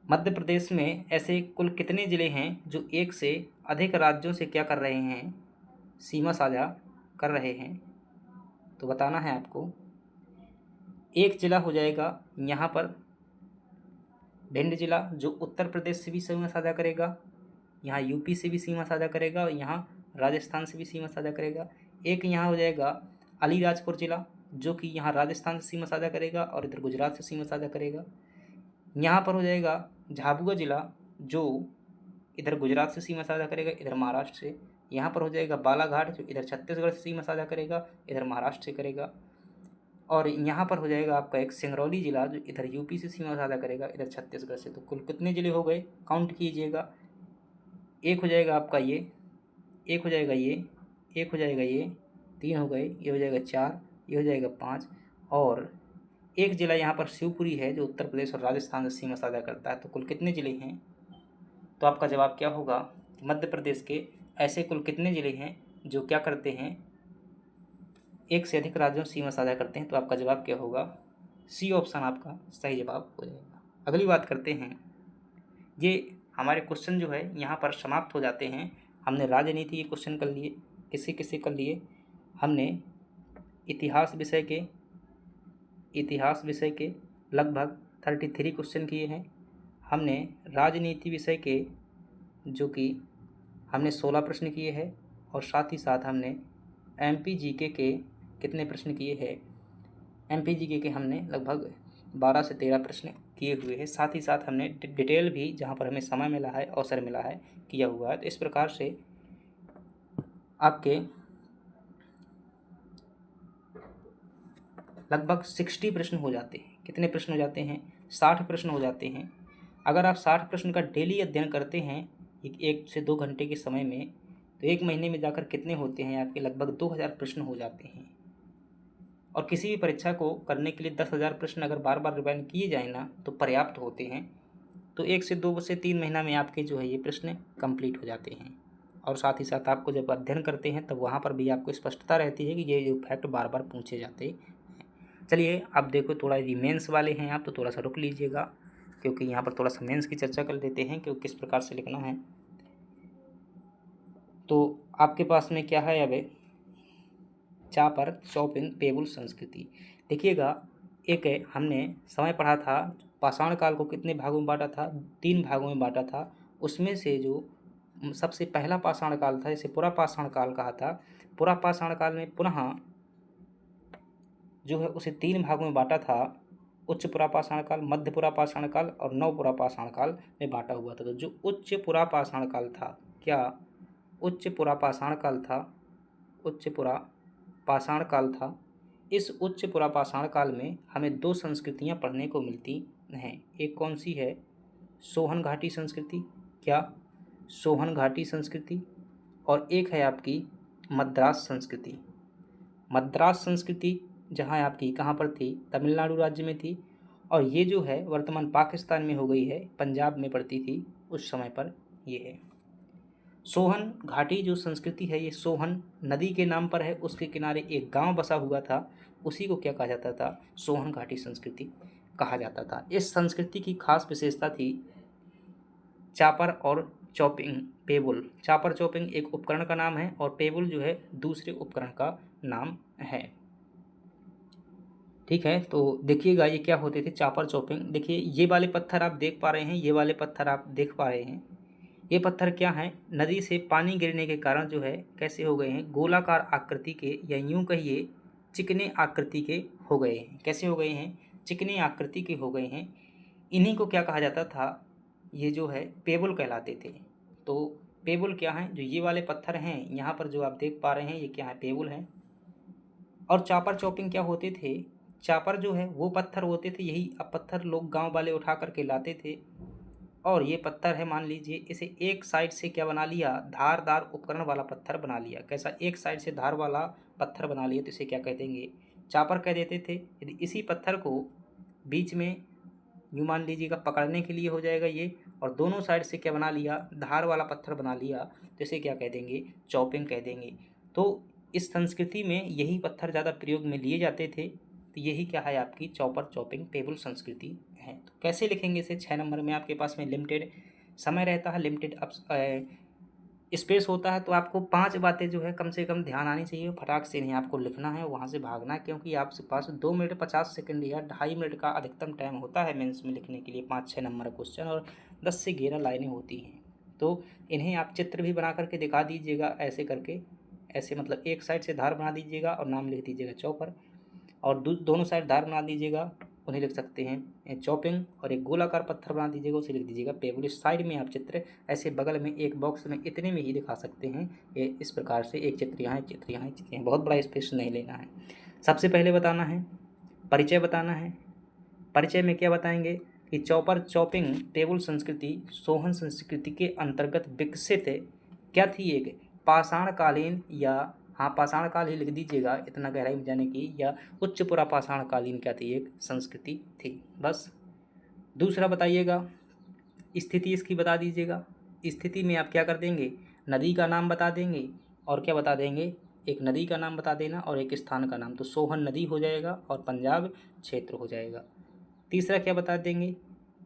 मध्य प्रदेश में ऐसे कुल कितने जिले हैं जो एक से अधिक राज्यों से क्या कर रहे हैं, सीमा साझा कर रहे हैं? तो बताना है आपको। एक जिला हो जाएगा यहाँ पर भिंड जिला, जो उत्तर प्रदेश से भी सीमा साझा करेगा, यहाँ यूपी से भी सीमा साझा करेगा और यहाँ राजस्थान से भी सीमा साझा करेगा। एक यहाँ हो जाएगा अलीराजपुर जिला, जो कि यहाँ राजस्थान से सीमा साझा करेगा और इधर गुजरात से सीमा साझा करेगा। यहाँ पर हो जाएगा झाबुआ जिला, जो इधर गुजरात से सीमा साझा करेगा, इधर महाराष्ट्र से। यहाँ पर हो जाएगा बालाघाट, जो इधर छत्तीसगढ़ से सीमा साझा करेगा, इधर महाराष्ट्र से करेगा। और यहाँ पर हो जाएगा आपका एक सिंगरौली जिला, जो इधर यूपी से सीमा साझा करेगा, इधर छत्तीसगढ़ से। तो कुल कितने जिले हो गए, काउंट कीजिएगा। एक हो जाएगा आपका ये, एक हो जाएगा ये, एक हो जाएगा ये, तीन हो गए, ये हो जाएगा चार, ये हो जाएगा पाँच, और एक जिला यहाँ पर शिवपुरी है, जो उत्तर प्रदेश और राजस्थान से सीमा साझा करता है। तो कुल कितने जिले हैं? तो आपका जवाब क्या होगा, मध्य प्रदेश के ऐसे कुल कितने जिले हैं जो क्या करते हैं, एक से अधिक राज्यों से सीमा साझा करते हैं? तो आपका जवाब क्या होगा, सी ऑप्शन आपका सही जवाब हो जाएगा। अगली बात करते हैं। ये हमारे क्वेश्चन जो है यहाँ पर समाप्त हो जाते हैं। हमने राजनीति के क्वेश्चन कर लिए, किसी किसी कर लिए। हमने इतिहास विषय के लगभग 33 क्वेश्चन किए हैं। हमने राजनीति विषय के जो कि हमने 16 प्रश्न किए हैं, और साथ ही साथ हमने एमपी जीके के कितने प्रश्न किए हैं, एमपी जीके के हमने लगभग 12 से 13 प्रश्न किए हुए हैं। साथ ही साथ हमने डिटेल भी, जहाँ पर हमें समय मिला है, अवसर मिला है, किया हुआ है। तो इस प्रकार से आपके लगभग 60 प्रश्न हो जाते हैं। कितने प्रश्न हो जाते हैं, 60 प्रश्न हो जाते हैं। अगर आप 60 प्रश्न का डेली अध्ययन करते हैं 1 से 2 घंटे के समय में, तो 1 महीने में जाकर कितने होते हैं आपके, लगभग 2000 प्रश्न हो जाते हैं। और किसी भी परीक्षा को करने के लिए 10,000 प्रश्न अगर बार बार रिवाइंड किए जाए ना, तो पर्याप्त होते हैं। तो 1 से 2 से 3 महीना में आपके जो है ये प्रश्न कंप्लीट हो जाते हैं। और साथ ही साथ आपको जब अध्ययन करते हैं तब वहाँ पर भी आपको स्पष्टता रहती है कि ये जो फैक्ट बार बार पूछे जाते हैं। चलिए अब देखो, थोड़ा यदि मेंस वाले हैं आप तो थोड़ा सा रुक लीजिएगा, क्योंकि यहाँ पर थोड़ा सा मेंस की चर्चा कर लेते हैं कि किस प्रकार से लिखना है। तो आपके पास में क्या है, अब चापर चॉपिंग पेबुल संस्कृति। देखिएगा, एक है, हमने समय पढ़ा था पाषाण काल को कितने भागों में बांटा था, 3 भागों में बांटा था। उसमें से जो सबसे पहला पाषाण काल था, जिसे पुरा पाषाण काल कहा था, पुरा पाषाण काल में पुनः जो है उसे 3 भागों में बांटा था। उच्च पुरा पाषाण काल, मध्य पुरा पाषाण काल और नव पुरा पाषाण काल में बांटा हुआ था। तो जो उच्च पुरा पाषाण काल था, क्या उच्च पुरा पाषाण काल था, उच्च पुरा पाषाण काल था। इस उच्च पुरा पाषाण काल में हमें 2 संस्कृतियां पढ़ने को मिलती हैं। एक कौन सी है, सोहन घाटी संस्कृति, क्या सोहन घाटी संस्कृति, और एक है आपकी मद्रास संस्कृति। मद्रास संस्कृति जहाँ आपकी कहाँ पर थी, तमिलनाडु राज्य में थी, और ये जो है वर्तमान पाकिस्तान में हो गई है, पंजाब में पड़ती थी उस समय पर। ये है सोहन घाटी जो संस्कृति है, ये सोहन नदी के नाम पर है, उसके किनारे एक गांव बसा हुआ था, उसी को क्या कहा जाता था, सोहन घाटी संस्कृति कहा जाता था। इस संस्कृति की खास विशेषता थी चापर और चॉपिंग पेबुल। चापर चॉपिंग एक उपकरण का नाम है और पेबुल जो है दूसरे उपकरण का नाम है। ठीक है, तो देखिएगा ये क्या होते थे, चापर चॉपिंग। देखिए ये वाले पत्थर आप देख पा रहे हैं, ये वाले पत्थर आप देख पा रहे हैं, ये पत्थर क्या हैं, नदी से पानी गिरने के कारण जो है कैसे हो गए हैं, गोलाकार आकृति के, या यूं कहिए चिकने आकृति के हो गए हैं। कैसे हो गए हैं, चिकने आकृति के हो गए हैं। इन्हीं को क्या कहा जाता था, ये जो है पेबुल कहलाते थे। तो पेबुल क्या हैं, जो ये वाले पत्थर हैं यहाँ पर जो आप देख पा रहे हैं, ये क्या है, पेबुल हैं। और चापर चॉपिंग क्या होते थे, चापर जो है वो पत्थर होते थे, यही अब पत्थर लोग गांव वाले उठा करके लाते थे, और ये पत्थर है, मान लीजिए इसे एक साइड से क्या बना लिया, धारदार उपकरण वाला पत्थर बना लिया। कैसा, एक साइड से धार वाला पत्थर बना लिया, तो इसे क्या कह देंगे, चापर कह देते थे। यदि इसी पत्थर को बीच में यूँ मान लीजिएगा पकड़ने के लिए हो जाएगा ये, और दोनों साइड से क्या बना लिया, धार वाला पत्थर बना लिया, तो इसे क्या कह देंगे, चॉपिंग कह देंगे। तो इस संस्कृति में यही पत्थर ज़्यादा प्रयोग में लिए जाते थे। तो यही क्या है, आपकी चॉपर चॉपिंग टेबल संस्कृति है। तो कैसे लिखेंगे इसे, 6 नंबर में आपके पास में लिमिटेड समय रहता है, लिमिटेड स्पेस होता है, तो आपको 5 बातें जो है कम से कम ध्यान आनी चाहिए। फटाक से नहीं आपको लिखना है, वहाँ से भागना है, क्योंकि आपके पास 2 मिनट 50 सेकंड या 2.5 मिनट का अधिकतम टाइम होता है मेंस में लिखने के लिए 5-6 नंबर क्वेश्चन, और 10 से 11 लाइनें होती हैं। तो इन्हें आप चित्र भी बना करके दिखा दीजिएगा, ऐसे करके, ऐसे मतलब एक साइड से धार बना दीजिएगा और नाम लिख दीजिएगा चॉपर, और दोनों साइड धार बना दीजिएगा, उन्हें लिख सकते हैं चॉपिंग, और एक गोलाकार पत्थर बना दीजिएगा, उसे लिख दीजिएगा पेबल। इस साइड में आप चित्र ऐसे बगल में एक बॉक्स में इतने में ही दिखा सकते हैं। ये इस प्रकार से एक चित्र यहाँ है, चित्र यहाँ है, चित्र यहाँ, बहुत बड़ा स्पेस नहीं लेना है। सबसे पहले बताना है परिचय, बताना है। परिचय में क्या बताएंगे कि चॉपर चॉपिंग टेबल संस्कृति सोहन संस्कृति के अंतर्गत विकसित क्या थी, एक पाषाणकालीन, या हाँ पाषाणकाल ही लिख दीजिएगा, इतना गहराई में जाने की, या उच्च पुरा पाषाणकालीन क्या थी, एक संस्कृति थी, बस। दूसरा बताइएगा, स्थिति इसकी बता दीजिएगा। स्थिति में आप क्या कर देंगे, नदी का नाम बता देंगे, और क्या बता देंगे, एक नदी का नाम बता देना और एक स्थान का नाम, तो सोहन नदी हो जाएगा और पंजाब क्षेत्र हो जाएगा। तीसरा क्या बता देंगे,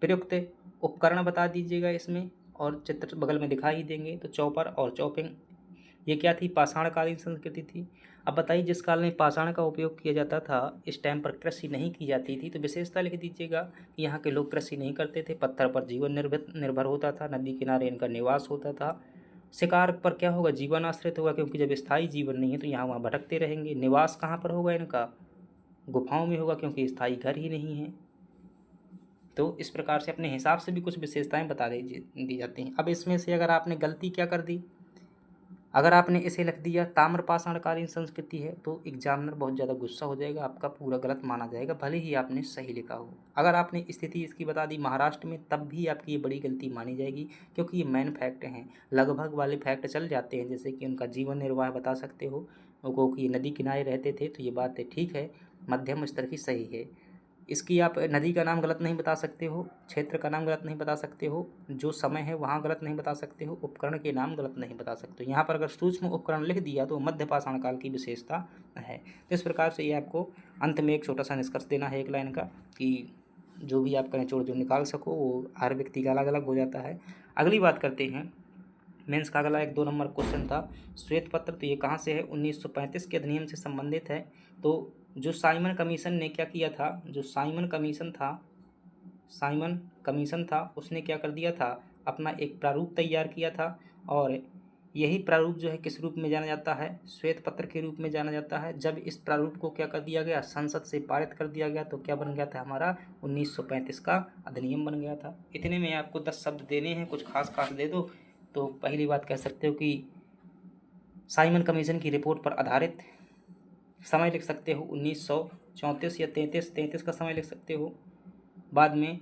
प्रयुक्त उपकरण बता दीजिएगा इसमें, और चित्र बगल में दिखा ही देंगे। तो चॉपर और चॉपिंग ये क्या थी, पाषाणकालीन संस्कृति थी। अब बताइए, जिस काल में पाषाण का उपयोग किया जाता था, इस टाइम पर कृषि नहीं की जाती थी, तो विशेषता लिख दीजिएगा कि यहाँ के लोग कृषि नहीं करते थे, पत्थर पर जीवन निर्भर होता था, नदी किनारे इनका निवास होता था। शिकार पर क्या होगा, जीवन आश्रित होगा, क्योंकि जब स्थायी जीवन नहीं है तो यहाँ वहाँ भटकते रहेंगे। निवास कहाँ पर होगा इनका, गुफाओं में होगा, क्योंकि स्थायी घर ही नहीं है। तो इस प्रकार से अपने हिसाब से भी कुछ विशेषताएं बता दी जाती हैं। अब इसमें से अगर आपने गलती क्या कर दी, अगर आपने इसे लिख दिया ताम्र पाषाणकालीन संस्कृति है, तो एग्जामिनर बहुत ज़्यादा गुस्सा हो जाएगा, आपका पूरा गलत माना जाएगा, भले ही आपने सही लिखा हो। अगर आपने स्थिति इसकी बता दी महाराष्ट्र में, तब भी आपकी ये बड़ी गलती मानी जाएगी, क्योंकि ये मेन फैक्ट हैं। लगभग वाले फैक्ट चल जाते हैं, जैसे कि उनका जीवन निर्वाह बता सकते हो, वो कि नदी किनारे रहते थे, तो ये बात ठीक है, मध्यम स्तर की सही है। इसकी आप नदी का नाम गलत नहीं बता सकते हो, क्षेत्र का नाम गलत नहीं बता सकते हो, जो समय है वहाँ गलत नहीं बता सकते हो, उपकरण के नाम गलत नहीं बता सकते हो। यहाँ पर अगर सूक्ष्म उपकरण लिख दिया तो मध्य पाषाण काल की विशेषता है। इस प्रकार से ये आपको अंत में एक छोटा सा निष्कर्ष देना है एक लाइन का, कि जो भी आप निचोड़ जो निकाल सको वो हर व्यक्ति का अलग अलग हो जाता है। अगली बात करते हैं, मेंस का अगला एक 2 नंबर क्वेश्चन था, श्वेत पत्र। तो ये कहाँ से है, 1935 के अधिनियम से संबंधित है। तो जो साइमन कमीशन ने क्या किया था, जो साइमन कमीशन था उसने क्या कर दिया था, अपना एक प्रारूप तैयार किया था, और यही प्रारूप जो है किस रूप में जाना जाता है, श्वेत पत्र के रूप में जाना जाता है। जब इस प्रारूप को क्या कर दिया गया, संसद से पारित कर दिया गया, तो क्या बन गया था, हमारा 1935 का अधिनियम बन गया था। इतने में आपको 10 शब्द देने हैं, कुछ खास दे दो। तो पहली बात कह सकते हो कि साइमन कमीशन की रिपोर्ट पर आधारित, समय लिख सकते हो 1934 या 33 का समय लिख सकते हो। बाद में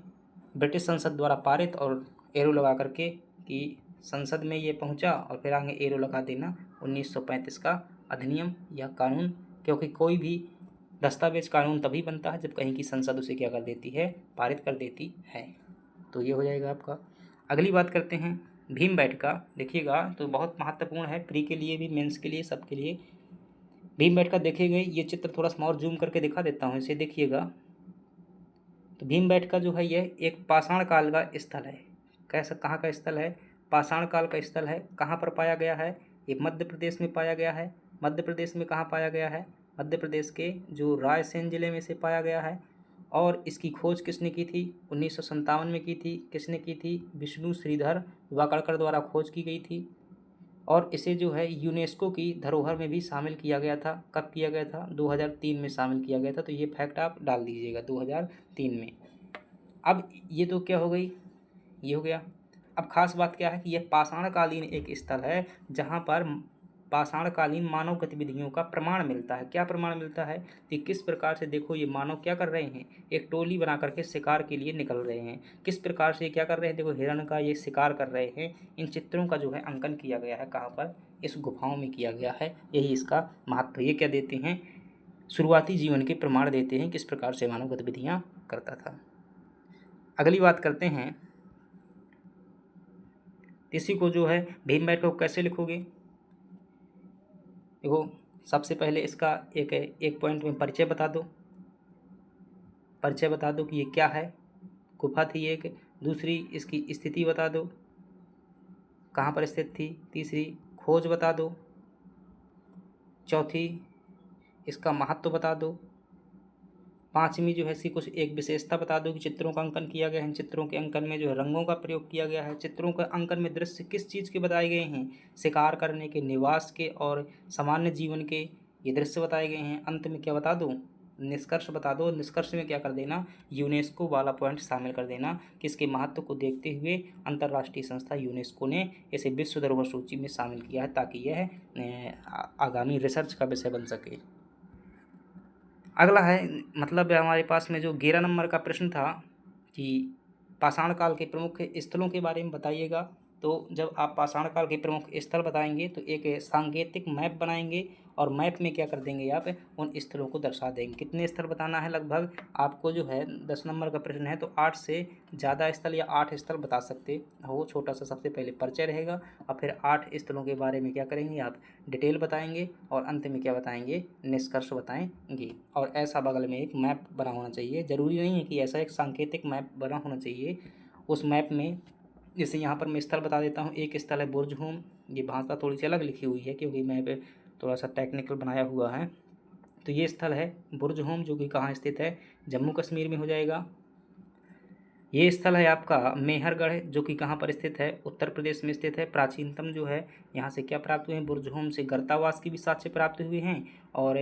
ब्रिटिश संसद द्वारा पारित, और एरो लगा करके कि संसद में ये पहुंचा, और फिर आगे एरो लगा देना 1935 का अधिनियम या कानून, क्योंकि कोई भी दस्तावेज कानून तभी बनता है जब कहीं की संसद उसे क्या कर देती है, पारित कर देती है। तो ये हो जाएगा आपका। अगली बात करते हैं भीमबेटका। देखिएगा तो बहुत महत्वपूर्ण है, प्री के लिए भी, मेंस के लिए, सबके लिए। भीमबेटका देखिएगा, ये चित्र थोड़ा सा और जूम करके दिखा देता हूँ, इसे देखिएगा। तो भीमबेटका जो है, यह एक पाषाण काल का स्थल है। कैसा, कहाँ का स्थल है, पाषाण काल का स्थल है। कहाँ पर पाया गया है, ये मध्य प्रदेश में पाया गया है। मध्य प्रदेश में कहाँ पाया गया है, मध्य प्रदेश के जो रायसेन जिले में से पाया गया है। और इसकी खोज किसने की थी, 1957 में की थी। किसने की थी, विष्णु श्रीधर वाकड़कर द्वारा खोज की गई थी। और इसे जो है यूनेस्को की धरोहर में भी शामिल किया गया था। कब किया गया था, 2003 में शामिल किया गया था। तो ये फैक्ट आप डाल दीजिएगा 2003 में। अब ये तो क्या हो गई, ये हो गया। अब खास बात क्या है कि यह पाषाणकालीन एक स्थल है जहाँ पर पाषाणकालीन मानव गतिविधियों का प्रमाण मिलता है। क्या प्रमाण मिलता है कि किस प्रकार से, देखो ये मानव क्या कर रहे हैं, एक टोली बना करके शिकार के लिए निकल रहे हैं। किस प्रकार से क्या कर रहे हैं, देखो हिरण का ये शिकार कर रहे हैं। इन चित्रों का जो है अंकन किया गया है, कहाँ पर, इस गुफाओं में किया गया है। यही इसका महत्व। ये क्या देते हैं, शुरुआती जीवन के प्रमाण देते हैं किस प्रकार से मानव गतिविधियाँ करता था। अगली बात करते हैं, इसी को जो है भीमबैठक को कैसे लिखोगे। देखो, सबसे पहले इसका एक पॉइंट में परिचय बता दो, परिचय बता दो कि ये क्या है, गुफा थी एक। दूसरी, इसकी स्थिति बता दो, कहाँ पर स्थित थी। तीसरी, खोज बता दो। चौथी, इसका महत्व बता दो। पांचवी जो है इसकी कुछ एक विशेषता बता दो कि चित्रों का अंकन किया गया है, चित्रों के अंकन में जो है रंगों का प्रयोग किया गया है, चित्रों के अंकन में दृश्य किस चीज़ के बताए गए हैं, शिकार करने के, निवास के और सामान्य जीवन के ये दृश्य बताए गए हैं। अंत में क्या बता दो, निष्कर्ष बता दो। निष्कर्ष में क्या कर देना, यूनेस्को वाला पॉइंट शामिल कर देना कि इसके महत्व को देखते हुए अंतर्राष्ट्रीय संस्था यूनेस्को ने इसे विश्व धरोहर सूची में शामिल किया है ताकि यह आगामी रिसर्च का विषय बन सके। अगला है, मतलब हमारे पास में जो 11 नंबर का प्रश्न था कि पाषाण काल के प्रमुख स्थलों के बारे में बताइएगा। तो जब आप पाषाण काल के प्रमुख स्थल बताएंगे तो एक सांकेतिक मैप बनाएंगे और मैप में क्या कर देंगे, आप उन स्थलों को दर्शा देंगे। कितने स्थल बताना है, लगभग आपको जो है 10 नंबर का प्रश्न है तो 8 से ज़्यादा स्थल या 8 स्थल बता सकते हो। छोटा सा सबसे पहले परिचय रहेगा और फिर 8 स्थलों के बारे में क्या करेंगे, आप डिटेल बताएंगे और अंत में क्या बताएंगे, निष्कर्ष बताएंगे। और ऐसा बगल में एक मैप बना होना चाहिए, ज़रूरी नहीं है कि ऐसा एक सांकेतिक मैप बना होना चाहिए। उस मैप में जैसे यहाँ पर मैं स्थल बता देता हूँ, एक स्थल है बुर्ज-होम। ये भाषा थोड़ी सी अलग लिखी हुई है क्योंकि मैप थोड़ा सा टेक्निकल बनाया हुआ है। तो ये स्थल है बुर्ज-होम जो कि कहाँ स्थित है, जम्मू कश्मीर में हो जाएगा। ये स्थल है आपका मेहरगढ़ जो कि कहाँ पर स्थित है, उत्तर प्रदेश में स्थित है। प्राचीनतम जो है यहाँ से क्या प्राप्त हुए हैं, बुर्ज-होम से गर्तावास की भी साक्ष्य प्राप्त हुए हैं और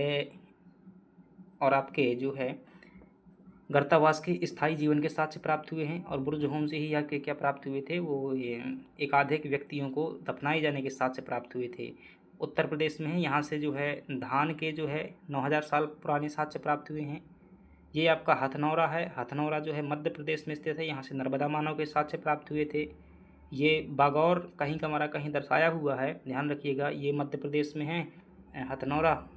आपके जो है गर्तावास के स्थायी जीवन के साक्ष्य प्राप्त हुए हैं। और बुर्ज-होम से ही यहाँ के क्या प्राप्त हुए थे, वो एकाधिक व्यक्तियों को दफनाए जाने के साक्ष्य प्राप्त हुए थे। उत्तर प्रदेश में है, यहाँ से जो है धान के जो है 9000 साल पुराने साक्ष्य प्राप्त हुए हैं। ये आपका हथनौरा है, हथनौरा जो है मध्य प्रदेश में स्थित है, यहाँ से नर्मदा मानव के साक्ष्य प्राप्त हुए थे। ये बागौर कहीं का हमारा कहीं दर्शाया हुआ है, ध्यान रखिएगा, ये मध्य प्रदेश में है हथनौरा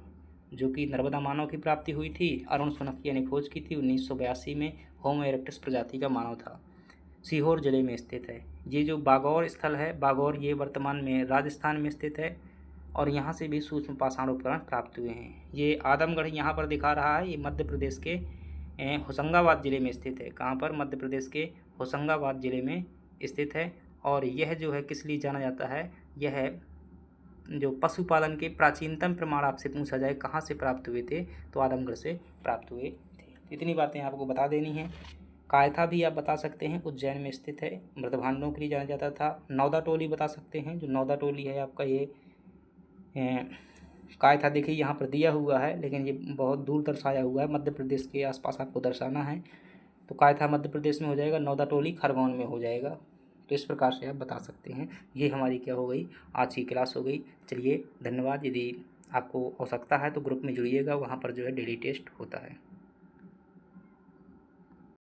जो कि नर्मदा मानव की प्राप्ति हुई थी। अरुण सोनकिया ने खोज की थी 1982 में। होमो इरेक्टस प्रजाति का मानव था, सीहोर जिले में स्थित है। ये जो बागौर स्थल है, बागौर ये वर्तमान में राजस्थान में स्थित है और यहाँ से भी सूक्ष्म पाषाण उपकरण प्राप्त हुए हैं। ये आदमगढ़ यहाँ पर दिखा रहा है, ये मध्य प्रदेश के होशंगाबाद जिले में स्थित है। कहाँ पर, मध्य प्रदेश के होशंगाबाद जिले में स्थित है। और यह जो है किस लिए जाना जाता है, यह जो पशुपालन के प्राचीनतम प्रमाण आपसे पूछा जाए कहाँ से प्राप्त हुए थे, तो आदमगढ़ से प्राप्त हुए थे। इतनी बातें आपको बता देनी है। कायथा भी आप बता सकते हैं, उज्जैन में स्थित है, मृदभांडों के लिए जाना जाता था। नौदा टोली बता सकते हैं, जो नौदा टोली है आपका ये कायथा देखिए यहाँ पर दिया हुआ है लेकिन ये बहुत दूर दर्शाया हुआ है, मध्य प्रदेश के आसपास आपको दर्शाना है। तो कायथा मध्य प्रदेश में हो जाएगा, नौदा टोली खरगोन में हो जाएगा। तो इस प्रकार से आप बता सकते हैं। ये हमारी क्या हो गई, आज की क्लास हो गई। चलिए धन्यवाद। यदि आपको आवश्यकता है तो ग्रुप में जुड़िएगा, वहाँ पर जो है डेली टेस्ट होता है।